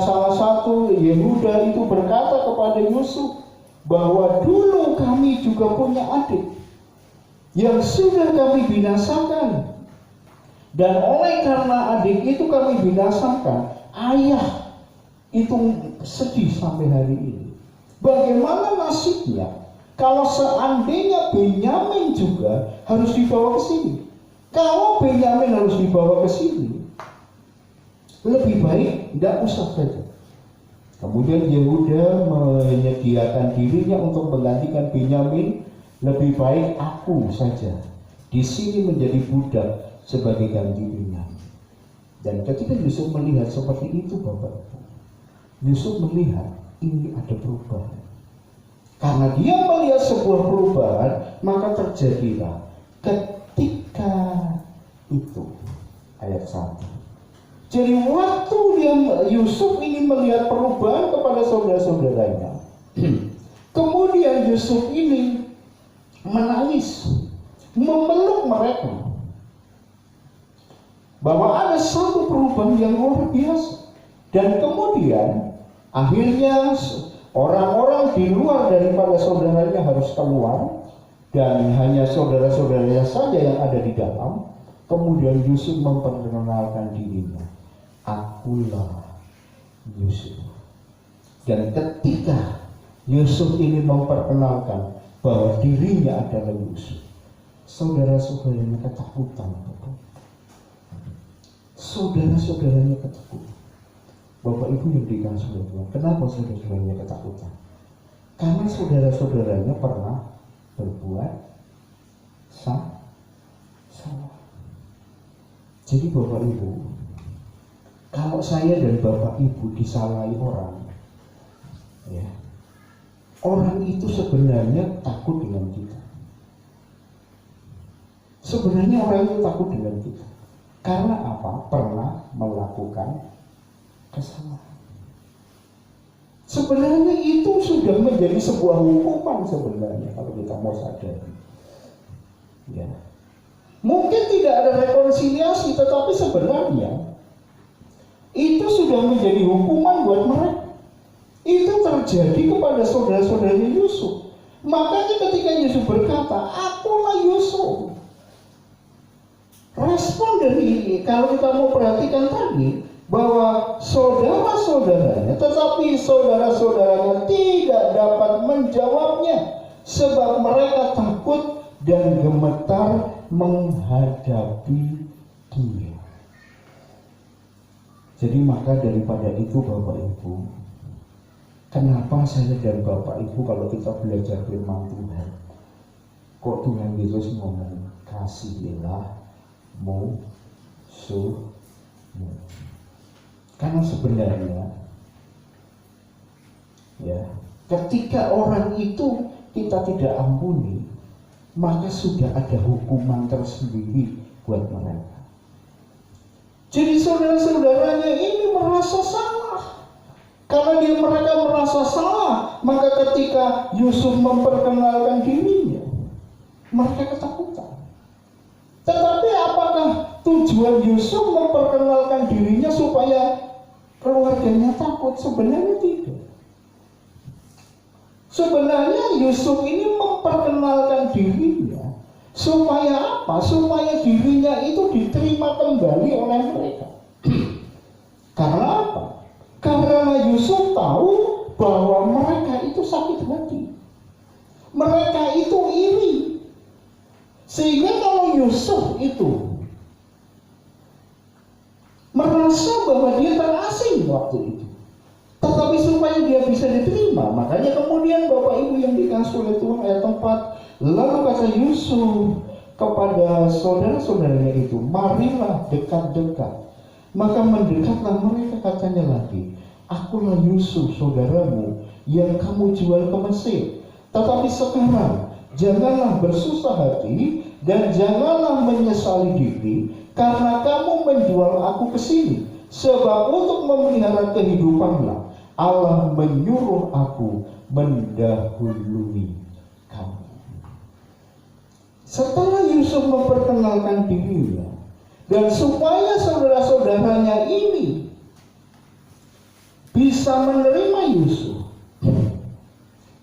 salah satu Yehuda itu berkata kepada Yusuf bahwa dulu kami juga punya adik yang sudah kami binasakan, dan oleh karena adik itu kami binasakan, ayah itu sedih sampai hari ini. Bagaimana nasibnya kalau seandainya Benyamin juga harus dibawa ke sini? Kalau Benyamin harus dibawa ke sini, lebih baik tidak usah saja. Kemudian Yehuda menyediakan dirinya untuk menggantikan Benyamin. Lebih baik aku saja di sini menjadi budak sebagai ganti Benyamin. Dan ketika Yusuf melihat seperti itu, Bapak, Yusuf melihat ini ada perubahan. Karena dia melihat sebuah perubahan, maka terjadilah ketika itu ayat 1. Jadi waktu Yusuf ingin melihat perubahan kepada saudara-saudaranya, kemudian Yusuf ini menangis, memeluk mereka, bahwa ada satu perubahan yang luar biasa. Dan kemudian akhirnya orang-orang di luar daripada saudaranya harus keluar, dan hanya saudara-saudaranya saja yang ada di dalam. Kemudian Yusuf memperkenalkan dirinya, akulah Yusuf. Dan ketika Yusuf ini memperkenalkan bahwa dirinya adalah Yusuf, saudara-saudaranya ketakutan. Saudara-saudaranya ketakutan. Bapak Ibu yang dikasihi oleh Tuhan, kenapa saudara-saudaranya ketakutan? Karena saudara-saudaranya pernah berbuat salah. Jadi Bapak Ibu, kalau saya dan Bapak Ibu disalahi orang, ya, orang itu sebenarnya takut dengan kita. Sebenarnya orang itu takut dengan kita. Karena apa? Pernah melakukan kesalahan. Sebenarnya itu sudah menjadi sebuah hukuman sebenarnya kalau kita mau sadari. Ya. Mungkin tidak ada rekonsiliasi, tetapi sebenarnya itu sudah menjadi hukuman buat mereka. Itu terjadi kepada saudara-saudaranya Yusuf. Makanya ketika Yusuf berkata, akulah Yusuf. Respon dari, kalau kita mau perhatikan tadi, bahwa saudara-saudaranya, tetapi saudara-saudaranya tidak dapat menjawabnya, sebab mereka takut dan gemetar menghadapi dia. Jadi maka daripada itu Bapak Ibu, kenapa saya dan Bapak Ibu kalau kita belajar firman Tuhan, kok Tuhan Yesus ngomong kasihilah musuhmu? Karena sebenarnya ya, ketika orang itu kita tidak ampuni, maka sudah ada hukuman tersendiri buat mereka. Jadi saudara-saudaranya ini merasa salah. Karena mereka merasa salah, maka ketika Yusuf memperkenalkan dirinya, mereka ketakutan. Tetapi apakah tujuan Yusuf memperkenalkan dirinya supaya keluarganya takut? Sebenarnya tidak. Sebenarnya Yusuf ini memperkenalkan dirinya supaya apa? Supaya dirinya itu diterima kembali oleh mereka. Karena apa? Karena Yusuf tahu bahwa mereka itu sakit hati. Mereka itu iri. Sehingga kalau Yusuf itu merasa bahwa dia terasing waktu itu, tetapi supaya dia bisa diterima, makanya kemudian Bapak Ibu yang dikasih oleh Tuhan ayat 4, lalu kata Yusuf kepada saudara-saudaranya itu, marilah dekat-dekat. Maka mendekatlah mereka, katanya lagi, akulah Yusuf saudaramu yang kamu jual ke Mesir. Tetapi sekarang janganlah bersusah hati dan janganlah menyesali diri karena kamu menjual aku ke sini. Sebab untuk memelihara kehidupanlah Allah menyuruh aku mendahului kamu. Setelah Yusuf memperkenalkan dirinya, dan supaya saudara-saudaranya ini bisa menerima Yusuf,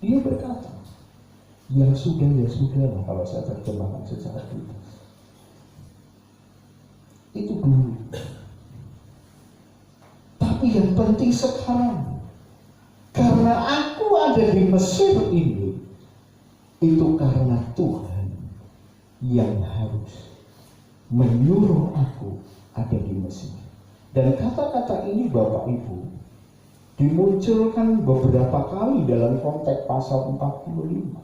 dia berkata, ya sudah lah, kalau saya terjemahkan secara bebas. Itu dulu. Tapi yang penting sekarang, karena aku ada di Mesir ini, itu karena Tuhan yang harus menyuruh aku ada di Mesir. Dan kata-kata ini Bapak Ibu dimunculkan beberapa kali dalam konteks pasal 45.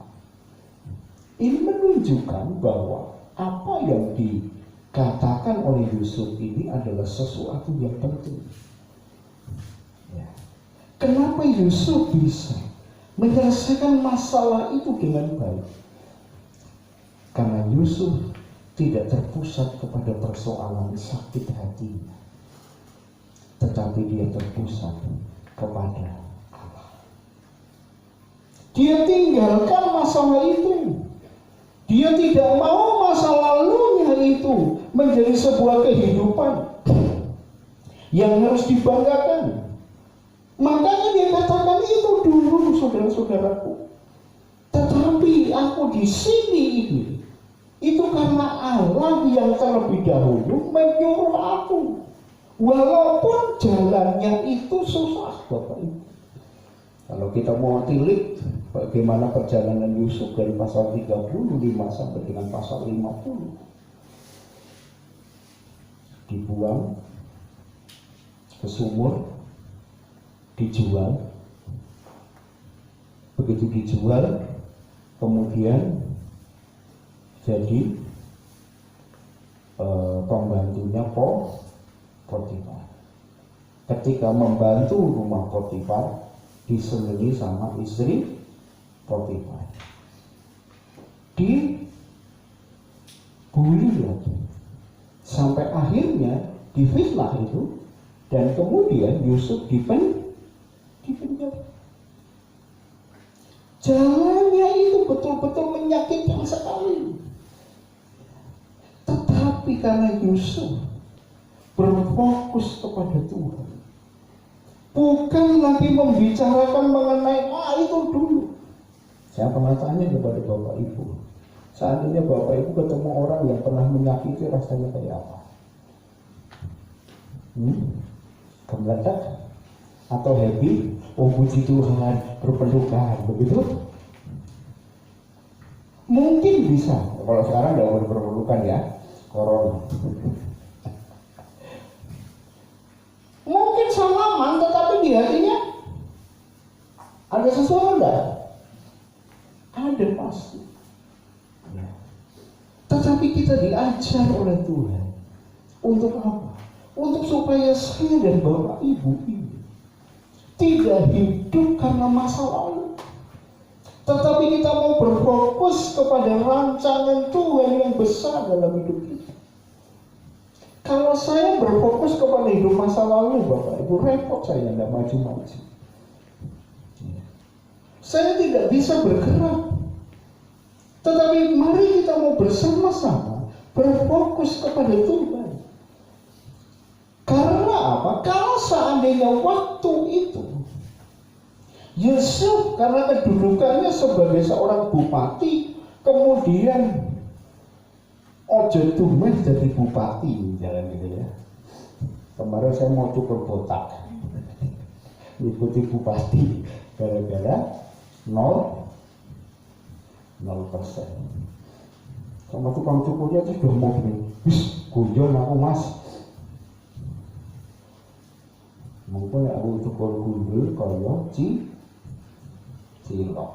Ini menunjukkan bahwa apa yang dikatakan oleh Yusuf ini adalah sesuatu yang penting. Ya. Kenapa Yusuf bisa menyelesaikan masalah itu dengan baik? Karena Yusuf tidak terpusat kepada persoalan sakit hatinya, tetapi dia terpusat kepada Allah. Dia tinggalkan masalah itu. Dia tidak mau masa lalunya itu menjadi sebuah kehidupan yang harus dibanggakan. Makanya dia katakan itu dulu saudara-saudaraku. Tetapi aku di sini ini, itu karena Allah yang terlebih dahulu menyuruh aku. Walaupun jalannya itu susah, Bapak Ibu. Kalau kita mau tilik bagaimana perjalanan Yusuf dari pasal 35 sampai dengan pasal 50. Dibuang ke sumur, dijual. Begitu dijual, kemudian jadi pembantunya Potifar. Ketika membantu rumah Potifar, diselini sama istri Potifar. Dibully lagi. Sampai akhirnya difitnah itu, dan kemudian Yusuf dipenjara. Jalannya itu betul-betul menyakitkan sekali. Tetapi Tetapi karena Yusuf berfokus kepada Tuhan, bukan lagi membicarakan mengenai itu dulu. Saya pernah tanya kepada Bapak Ibu, seandainya Bapak Ibu ketemu orang yang pernah menyakiti, rasanya kayak apa? Gemeletak atau happy? Oh puji Tuhan, berpelukan, begitu? Mungkin bisa. Kalau sekarang nggak boleh berpelukan ya, corona. Mungkin salaman, tetapi di hatinya ada sesuatu enggak? Ada pasti. Ya. Tetapi kita diajar oleh Tuhan untuk apa? Untuk supaya saya dan Bapak Ibu ini tidak hidup karena masa lalu, tetapi kita mau berfokus kepada rancangan Tuhan yang besar dalam hidup kita. Kalau saya berfokus kepada hidup masa lalu, Bapak Ibu, repot saya, tidak maju-maju. Saya tidak bisa bergerak. Tetapi mari kita mau bersama-sama berfokus kepada Tuhan. Karena apa? Kalau seandainya waktu itu Yusuf karena kedudukannya sebagai seorang bupati, kemudian ojo tumen jadi bupati, jalan gitu ya. Kemarin saya mau cukur botak, ikuti bupati, gara-gara 0%. Sama tukang cukurnya itu sudah mau gini, guyon aku mas. Mungkin aku cukur gundul kaya cilok.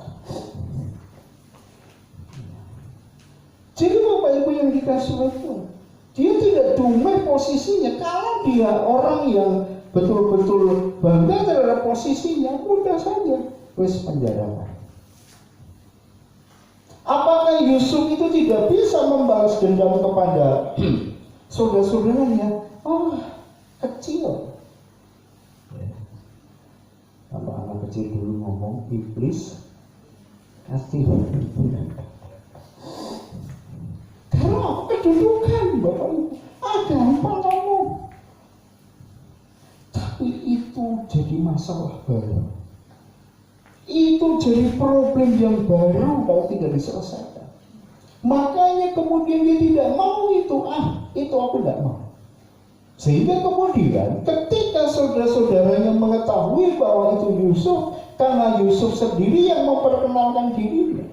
Jadi Bapak Ibu yang dikasih itu, dia tidak dumeh posisinya. Kalau dia orang yang betul-betul bangga terhadap posisinya, mudah saja wis penjarakan. Apakah Yusuf itu tidak bisa membalas dendam kepada saudara-saudaranya? Oh, kecil. Kalau anak kecil dulu ngomong, iblis kasih. Karena apa? Kedudukan Bapak Ibu. Gampang kamu. Tapi itu jadi masalah baru. Itu jadi problem yang baru kalau tidak diselesaikan. Makanya kemudian dia tidak mau itu. Itu aku tidak mau. Sehingga kemudian ketika saudara-saudaranya mengetahui bahwa itu Yusuf, karena Yusuf sendiri yang memperkenalkan dirinya.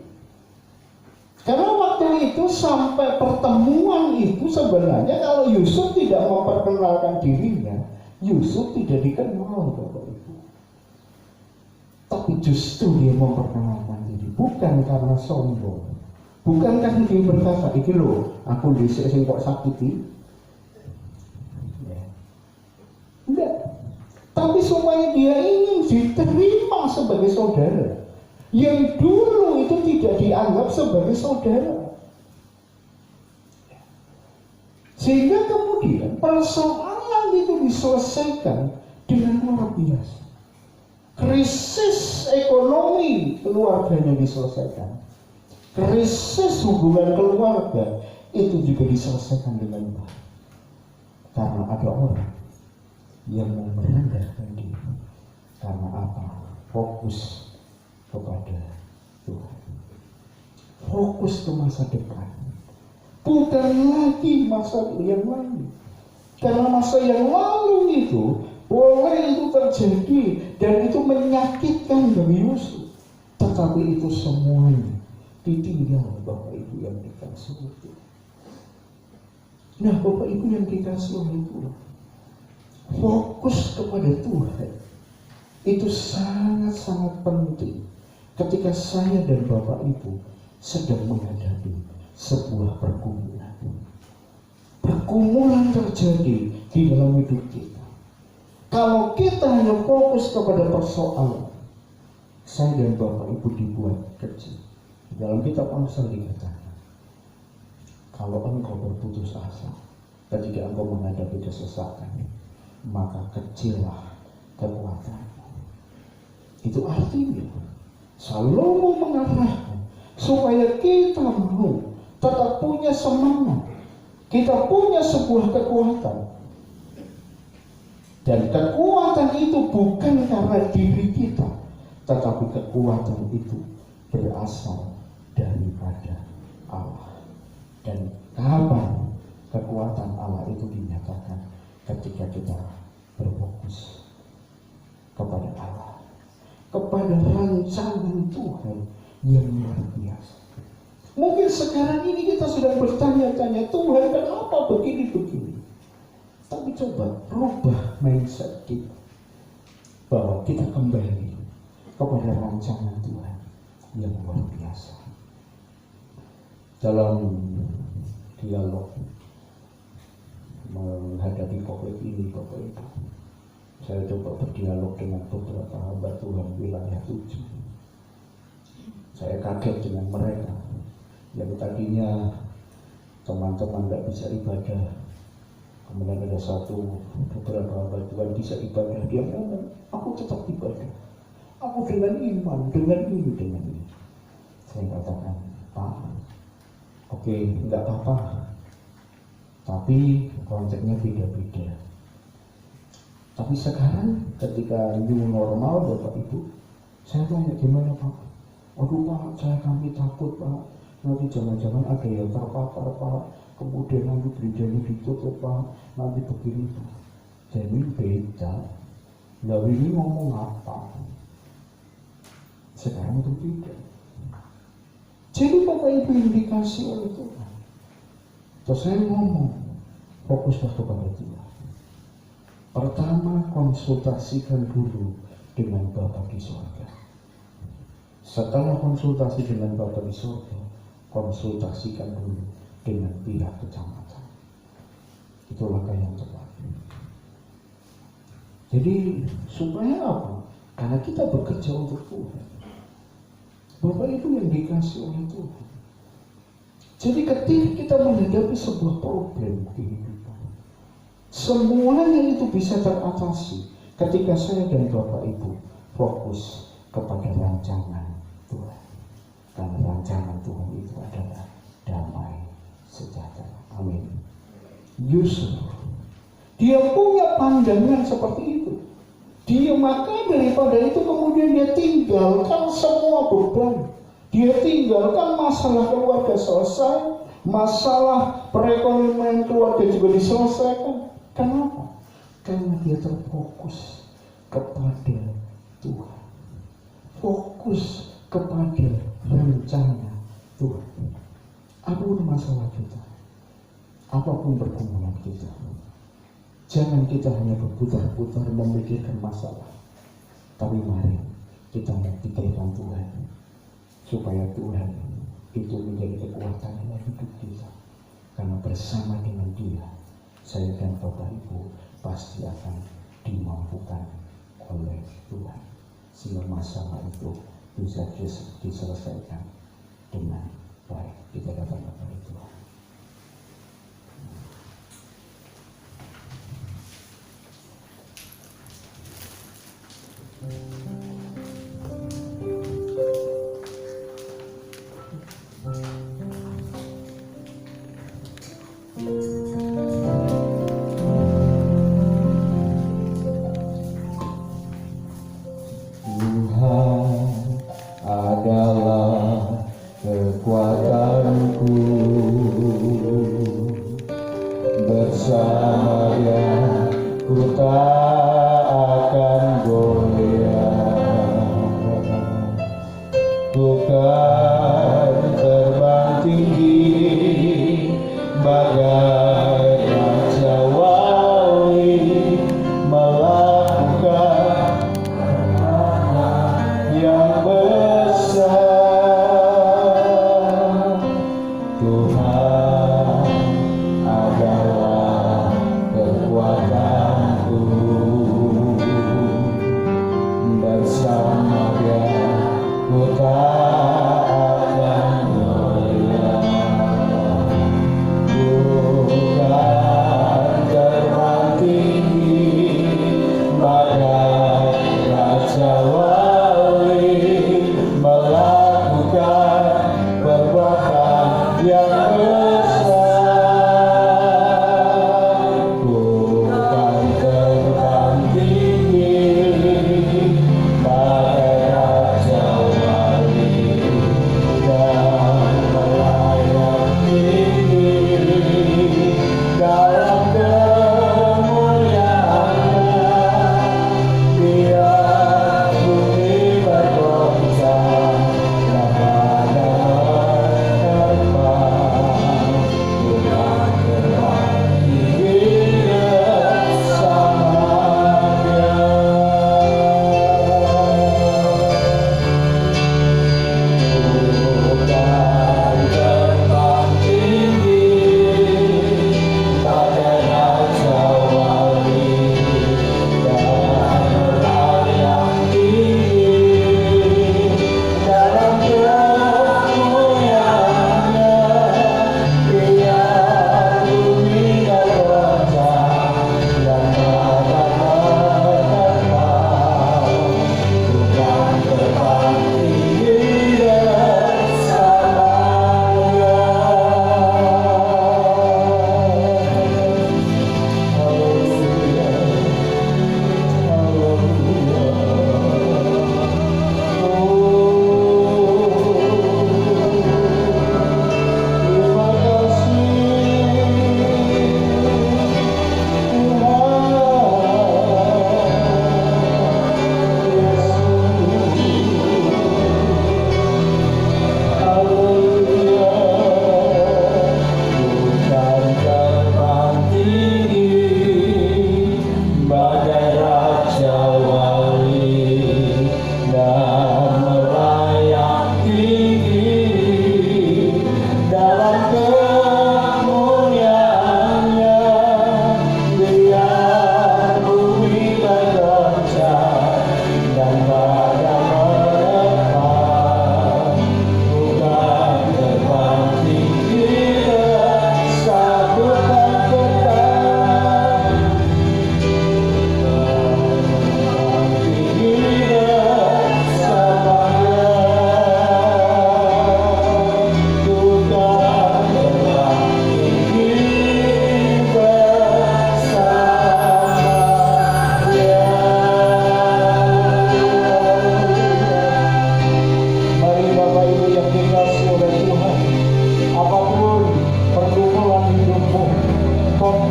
Karena waktu itu sampai pertemuan itu sebenarnya kalau Yusuf tidak memperkenalkan dirinya, Yusuf tidak dikenal Bapak Ibu. Tapi justru dia memperkenalkan diri, bukan karena sombong, bukan karena dia berkata, iki lho, aku dhisik sing kok sakiti. Enggak. Tapi supaya dia ingin diterima sebagai saudara, yang dulu itu tidak dianggap sebagai saudara. Sehingga kemudian persoalan itu diselesaikan dengan luar biasa. Krisis ekonomi keluarganya diselesaikan. Krisis hubungan keluarga itu juga diselesaikan dengan baik. Karena ada orang yang mau merendahkan diri. Karena apa? Fokus kepada Tuhan. Fokus ke masa depan. Bukan lagi masa yang lalu. Karena masa yang lalu itu boleh itu terjadi dan itu menyakitkan bagi Yusuf. Tetapi itu semuanya ditinggal Bapak Ibu yang dikasih itu. Nah Bapak Ibu yang dikasih itu, fokus kepada Tuhan itu sangat-sangat penting ketika saya dan Bapak Ibu sedang menghadapi sebuah pergumulan. Pergumulan terjadi di dalam hidup kita. Kalau kita hanya fokus kepada persoalan, saya dan Bapak Ibu dibuat kecil. Dalam kitab Amsal dikatakan, kalau engkau berputus asa ketika engkau menghadapi kesesakan, maka kecillah kekuatanmu. Itu artinya Salomo mengarahkan supaya kita mau tetap punya semangat kita punya sebuah kekuatan. Dan kekuatan itu bukan karena diri kita, tetapi kekuatan itu berasal daripada Allah. Dan kapan kekuatan Allah itu dinyatakan? Ketika kita berfokus kepada Allah, kepada rancangan Tuhan yang luar biasa. Mungkin sekarang ini kita sudah bertanya-tanya, Tuhan kenapa begini-begini? Tapi coba rubah mindset kita, bahwa kita kembali kepada rancangan Tuhan yang luar biasa. Dalam dialog menghadapi COVID ini, Bapak Ibu, saya coba berdialog dengan beberapa hamba Tuhan wilayah 7. Saya kaget dengan mereka yang tadinya teman-teman tidak bisa ibadah, kemudian ada beberapa hamba Tuhan bisa ibadah, dia ngomong, aku tetap ibadah, aku dengan iman, dengan ini. Saya katakan, Pak, oke, enggak apa-apa, tapi konteksnya beda-beda. Tapi sekarang ketika new normal, Bapak Ibu, saya tanya gimana Pak? Waduh Pak, kami takut Pak, nanti jangan-jangan ada yang terpapar Pak, kemudian nanti gerejanya ditutup Pak, nanti begini Pak. Jadi beda. Nah ini ngomong apa? Sekarang itu beda. Jadi Bapak Ibu yang dikasih oleh Tuhan, terus saya ngomong, fokuslah kepada Tuhan. Pertama, konsultasikan dulu dengan Bapa di surga. Setelah konsultasi dengan Bapa di surga, konsultasikan dulu dengan pihak kecamatan. Itu langkah yang tepat. Jadi supaya apa? Karena kita bekerja untuk Tuhan. Bapak Ibu yang dikasih oleh Tuhan. Jadi ketika kita menghadapi sebuah problem kehidupan, semuanya itu bisa teratasi ketika saya dan Bapak Ibu fokus kepada rancangan Tuhan. Karena rancangan Tuhan itu adalah damai sejahtera. Amin. Yusuf, dia punya pandangan seperti itu. Dia maka daripada itu kemudian dia tinggalkan semua beban. Dia tinggalkan masalah keluarga selesai, masalah perekonomian keluarga juga diselesaikan. Kenapa? Karena dia terfokus kepada Tuhan. Fokus kepada rencana Tuhan. Apapun masalah kita, apapun pergumulan kita, jangan kita hanya berputar-putar memikirkan masalah, tapi mari kita memikirkan Tuhan, supaya Tuhan itu menjadi kekuatan dalam hidup kita. Karena bersama dengan Dia, saya dan Bapak Ibu pasti akan dimampukan oleh Tuhan, sehingga masalah itu bisa diselesaikan dengan baik. Kita datang kepada Tuhan. Bersama Dia ku tak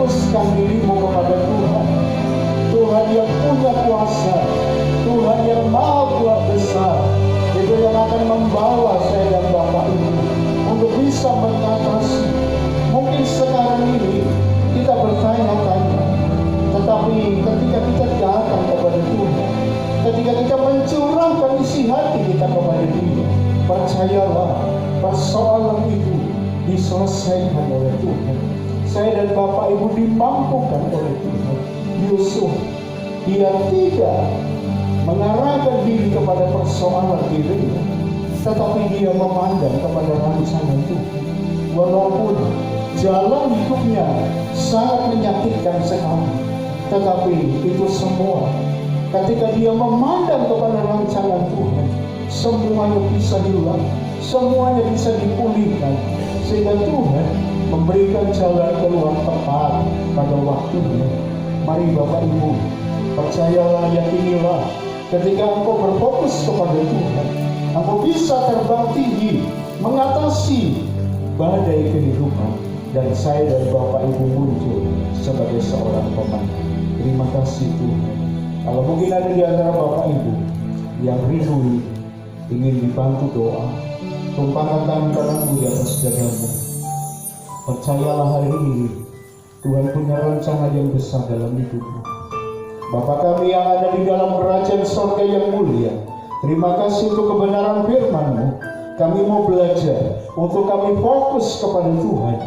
fokuskan dirimu kepada Tuhan. Tuhan yang punya kuasa, Tuhan yang maha besar, itu yang akan membawa saya dan Bapak Ibu untuk bisa mengatasi. Mungkin sekarang ini kita bertanya-tanya, tetapi ketika kita datang kepada Tuhan, ketika kita mencurahkan isi hati kita kepada Dia, percayalah, persoalan itu diselesaikan oleh Tuhan. Saya dan Bapak Ibu dimampukan oleh Tuhan. Yusuf, dia tidak mengarahkan diri kepada persoalan dirinya, tetapi dia memandang kepada rancangan Tuhan. Walaupun jalan hidupnya sangat menyakitkan sekali, tetapi itu semua ketika dia memandang kepada rancangan Tuhan, semuanya bisa hilang, semuanya bisa dipulihkan, sehingga Tuhan memberikan jalan keluar tepat pada waktunya. Mari Bapak Ibu, percayalah, yakinilah, ketika engkau berfokus kepada Tuhan, engkau bisa terbang tinggi, mengatasi badai kehidupan, dan saya dan Bapak Ibu muncul sebagai seorang pemenang. Terima kasih Tuhan. Kalau mungkin ada di antara Bapak Ibu yang rindu ingin dibantu doa, tumpahkan tangan kananmu di atas dadamu. Percayalah hari ini Tuhan punya rencana yang besar dalam hidupmu. Bapa kami yang ada di dalam kerajaan surga yang mulia, terima kasih untuk kebenaran firman-Mu. Kami mau belajar untuk kami fokus kepada Tuhan.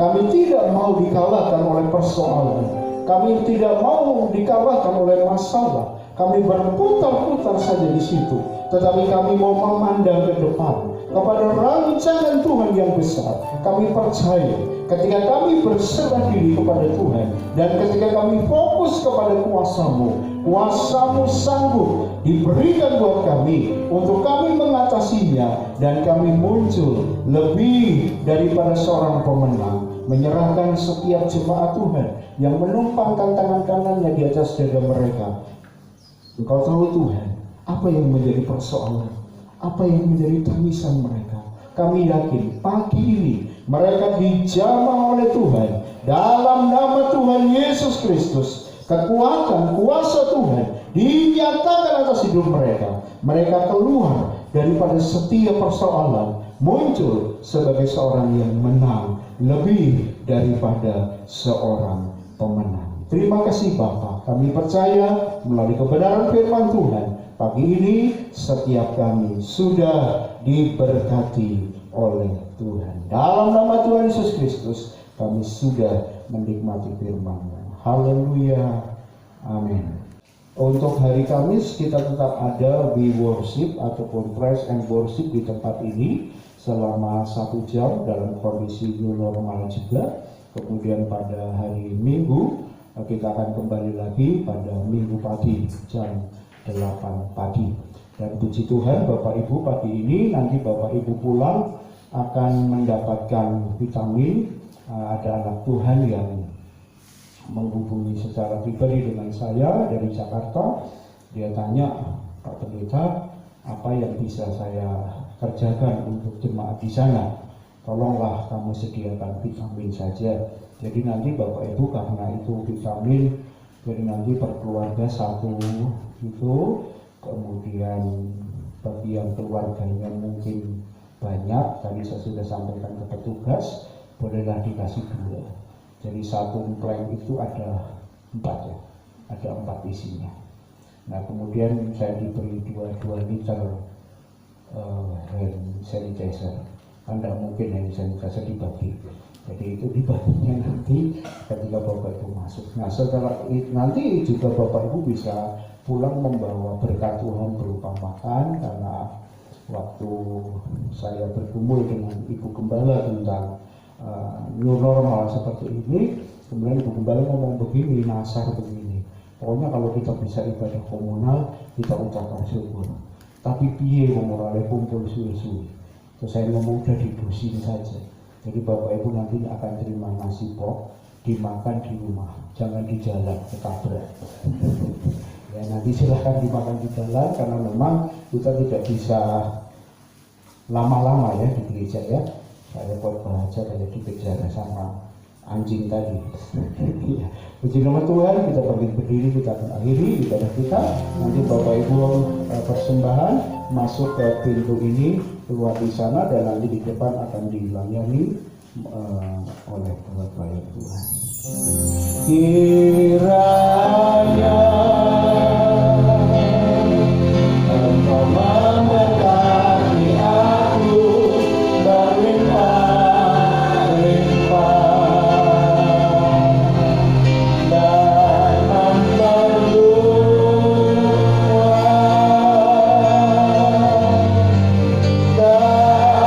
Kami tidak mau dikalahkan oleh persoalan. Kami tidak mau dikalahkan oleh masalah. Kami berputar-putar saja di situ, tetapi kami mau memandang ke depan kepada rancangan Tuhan yang besar. Kami percaya ketika kami berserah diri kepada Tuhan, dan ketika kami fokus kepada kuasa-Mu, kuasa-Mu sanggup diberikan buat kami untuk kami mengatasinya, dan kami muncul lebih daripada seorang pemenang, menyerahkan setiap jemaat Tuhan yang menumpangkan tangan kanannya di atas dada mereka. Engkau tahu Tuhan, apa yang menjadi persoalan, apa yang menjadi tangisan mereka. Kami yakin pagi ini mereka dijamah oleh Tuhan dalam nama Tuhan Yesus Kristus. Kekuatan, kuasa Tuhan dinyatakan atas hidup mereka. Mereka keluar daripada setiap persoalan, muncul sebagai seorang yang menang, lebih daripada seorang pemenang. Terima kasih Bapa, kami percaya melalui kebenaran firman Tuhan, pagi ini setiap kami sudah diberkati oleh Tuhan. Dalam nama Tuhan Yesus Kristus, kami sudah menikmati firman-Mu. Haleluya. Amin. Untuk hari Kamis kita tetap ada We Worship ataupun Praise and Worship di tempat ini selama 1 jam dalam kondisi new normal juga. Kemudian pada hari Minggu kita akan kembali lagi pada Minggu pagi jam 8 pagi. Dan puji Tuhan Bapak Ibu, pagi ini nanti Bapak Ibu pulang akan mendapatkan vitamin. Ada anak Tuhan yang menghubungi secara pribadi dengan saya dari Jakarta. Dia tanya, Pak Pendeta, apa yang bisa saya kerjakan untuk jemaat di sana? Tolonglah kamu sediakan vitamin saja. Jadi nanti Bapak Ibu, karena itu vitamin, jadi nanti per keluarga satu itu, kemudian bagi yang keluarganya mungkin banyak, tadi saya sudah sampaikan ke petugas, bolehlah dikasih 2. Jadi satu plank itu ada 4 ya, ada 4 isinya. Nah kemudian saya diberi 2 liter hand sanitizer. Anda mungkin hand sanitizer dibagi. Jadi itu dibaginya nanti ketika Bapak Ibu masuk. Nah setelah nanti juga Bapak Ibu bisa pulang membawa berkat Tuhan berupa makan, karena waktu saya bergumul dengan Ibu Gembala tentang new normal seperti ini, kemudian Ibu Gembala ngomong begini, nasar begini, pokoknya kalau kita bisa ibadah komunal kita ucapkan syukur, tapi piye morale kumpul suwe-suwe. Terus saya ngomong udah didosin saja. Jadi Bapak Ibu nanti akan terima nasi pok, dimakan di rumah, jangan di jalan ketabrak. Ya nanti silahkan dimakan di jalan, karena memang kita tidak bisa lama-lama ya di gereja ya. Saya buat bahagia kayak dikejar sama anjing tadi. Iya. Puji nama Tuhan, kita berdiri, kita akan akhiri ibadah kita. Nanti Bapak Ibu persembahan masuk ke pintu ini, keluar di sana, dan nanti di depan akan dilayani oleh Bapak Tuhan. Kiranya Engkau memberkati aku berlimpah-limpah dan memperluas daerahmu.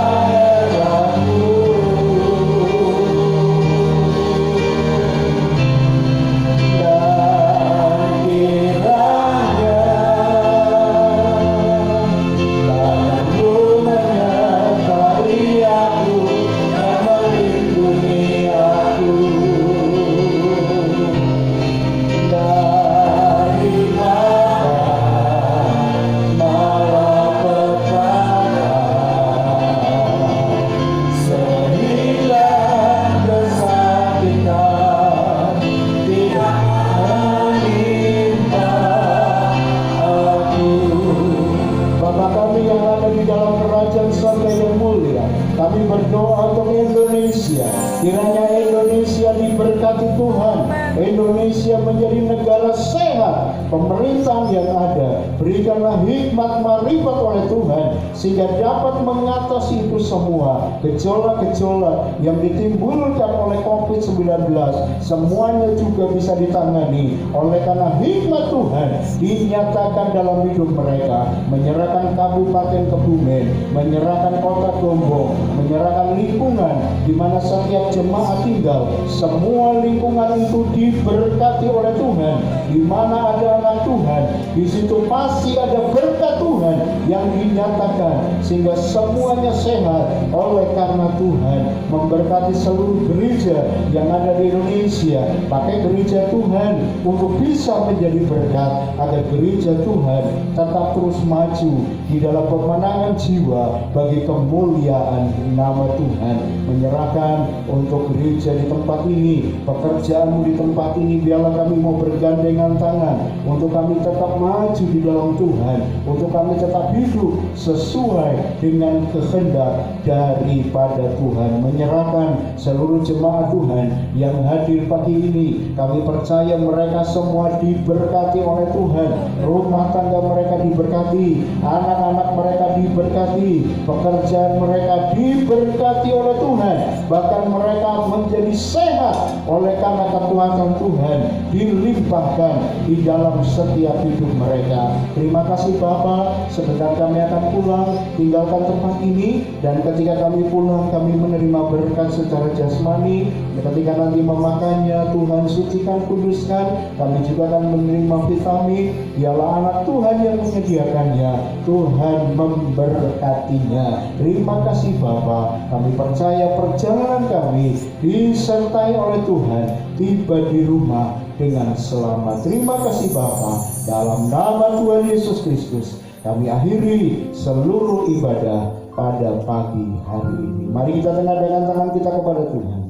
Kami berdoa untuk Indonesia. Kiranya Indonesia diberkati Tuhan. Indonesia menjadi negara sehat. Pemerintahan yang ada, berikanlah hikmat marifat oleh Tuhan, sehingga dapat mengatasi itu semua gejolak-gejolak yang ditimbulkan oleh COVID-19. Semuanya juga bisa ditangani oleh karena hikmat Tuhan dinyatakan dalam hidup mereka. Menyerahkan Kabupaten Kebumen, menyerahkan Kota Gombong, menyerahkan lingkungan di mana setiap jemaat tinggal. Semua lingkungan itu diberkati oleh Tuhan. Di mana ada anak Tuhan, di situ pasti ada berkat Tuhan yang dinyatakan, sehingga semuanya sehat oleh karena Tuhan memberkati seluruh gereja yang ada di Indonesia. Pakai gereja Tuhan untuk bisa menjadi berkat, agar gereja Tuhan tetap terus maju di dalam pemenangan jiwa bagi kemuliaan nama Tuhan. Menyerahkan untuk gereja di tempat ini, pekerjaanmu di tempat ini, biarlah kami mau bergandengan tangan untuk kami tetap maju di dalam Tuhan, untuk kami tetap hidup sesuai dengan kehendak daripada Tuhan. Menyerahkan seluruh jemaat Tuhan yang hadir pagi ini, kami percaya mereka semua diberkati oleh Tuhan. Rumah tangga mereka diberkati, anak-anak mereka diberkati, pekerjaan mereka diberkati oleh Tuhan, bahkan mereka menjadi sehat oleh karena kekuatan Tuhan dilimpahkan di dalam setiap hidup mereka. Terima kasih Bapa. Sebentar kami akan pulang, tinggalkan tempat ini, dan ketika kami pulang kami menerima berkat secara jasmani. Ketika nanti memakannya, Tuhan sucikan, kuduskan. Kami juga akan menerima vitamin. Dialah anak Tuhan yang menyediakannya. Tuhan memberkatinya. Terima kasih Bapa. Kami percaya perjalanan kami disertai oleh Tuhan, tiba di rumah dengan selamat. Terima kasih Bapa. Dalam nama Tuhan Yesus Kristus kami akhiri seluruh ibadah pada pagi hari ini. Mari kita tengadahkan tangan kita kepada Tuhan.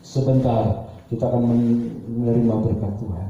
Sebentar kita akan menerima berkat Tuhan.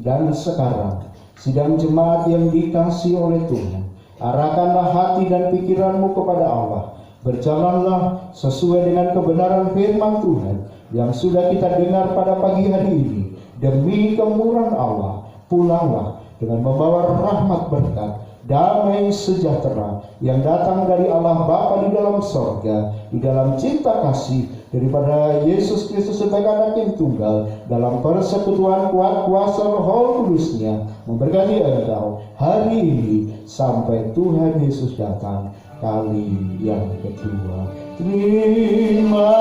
Dan sekarang sidang jemaat yang dikasihi oleh Tuhan, arahkanlah hati dan pikiranmu kepada Allah. Berjalanlah sesuai dengan kebenaran firman Tuhan yang sudah kita dengar pada pagi hari ini. Demi kemurahan Allah, pulanglah dengan membawa rahmat berkat, damai sejahtera yang datang dari Allah Bapa di dalam sorga, di dalam cinta kasih daripada Yesus Kristus sebagai anak yang tunggal, dalam persekutuan kuat kuasa Roh Kudusnya, memberkati engkau hari ini sampai Tuhan Yesus datang kali yang kedua. Terima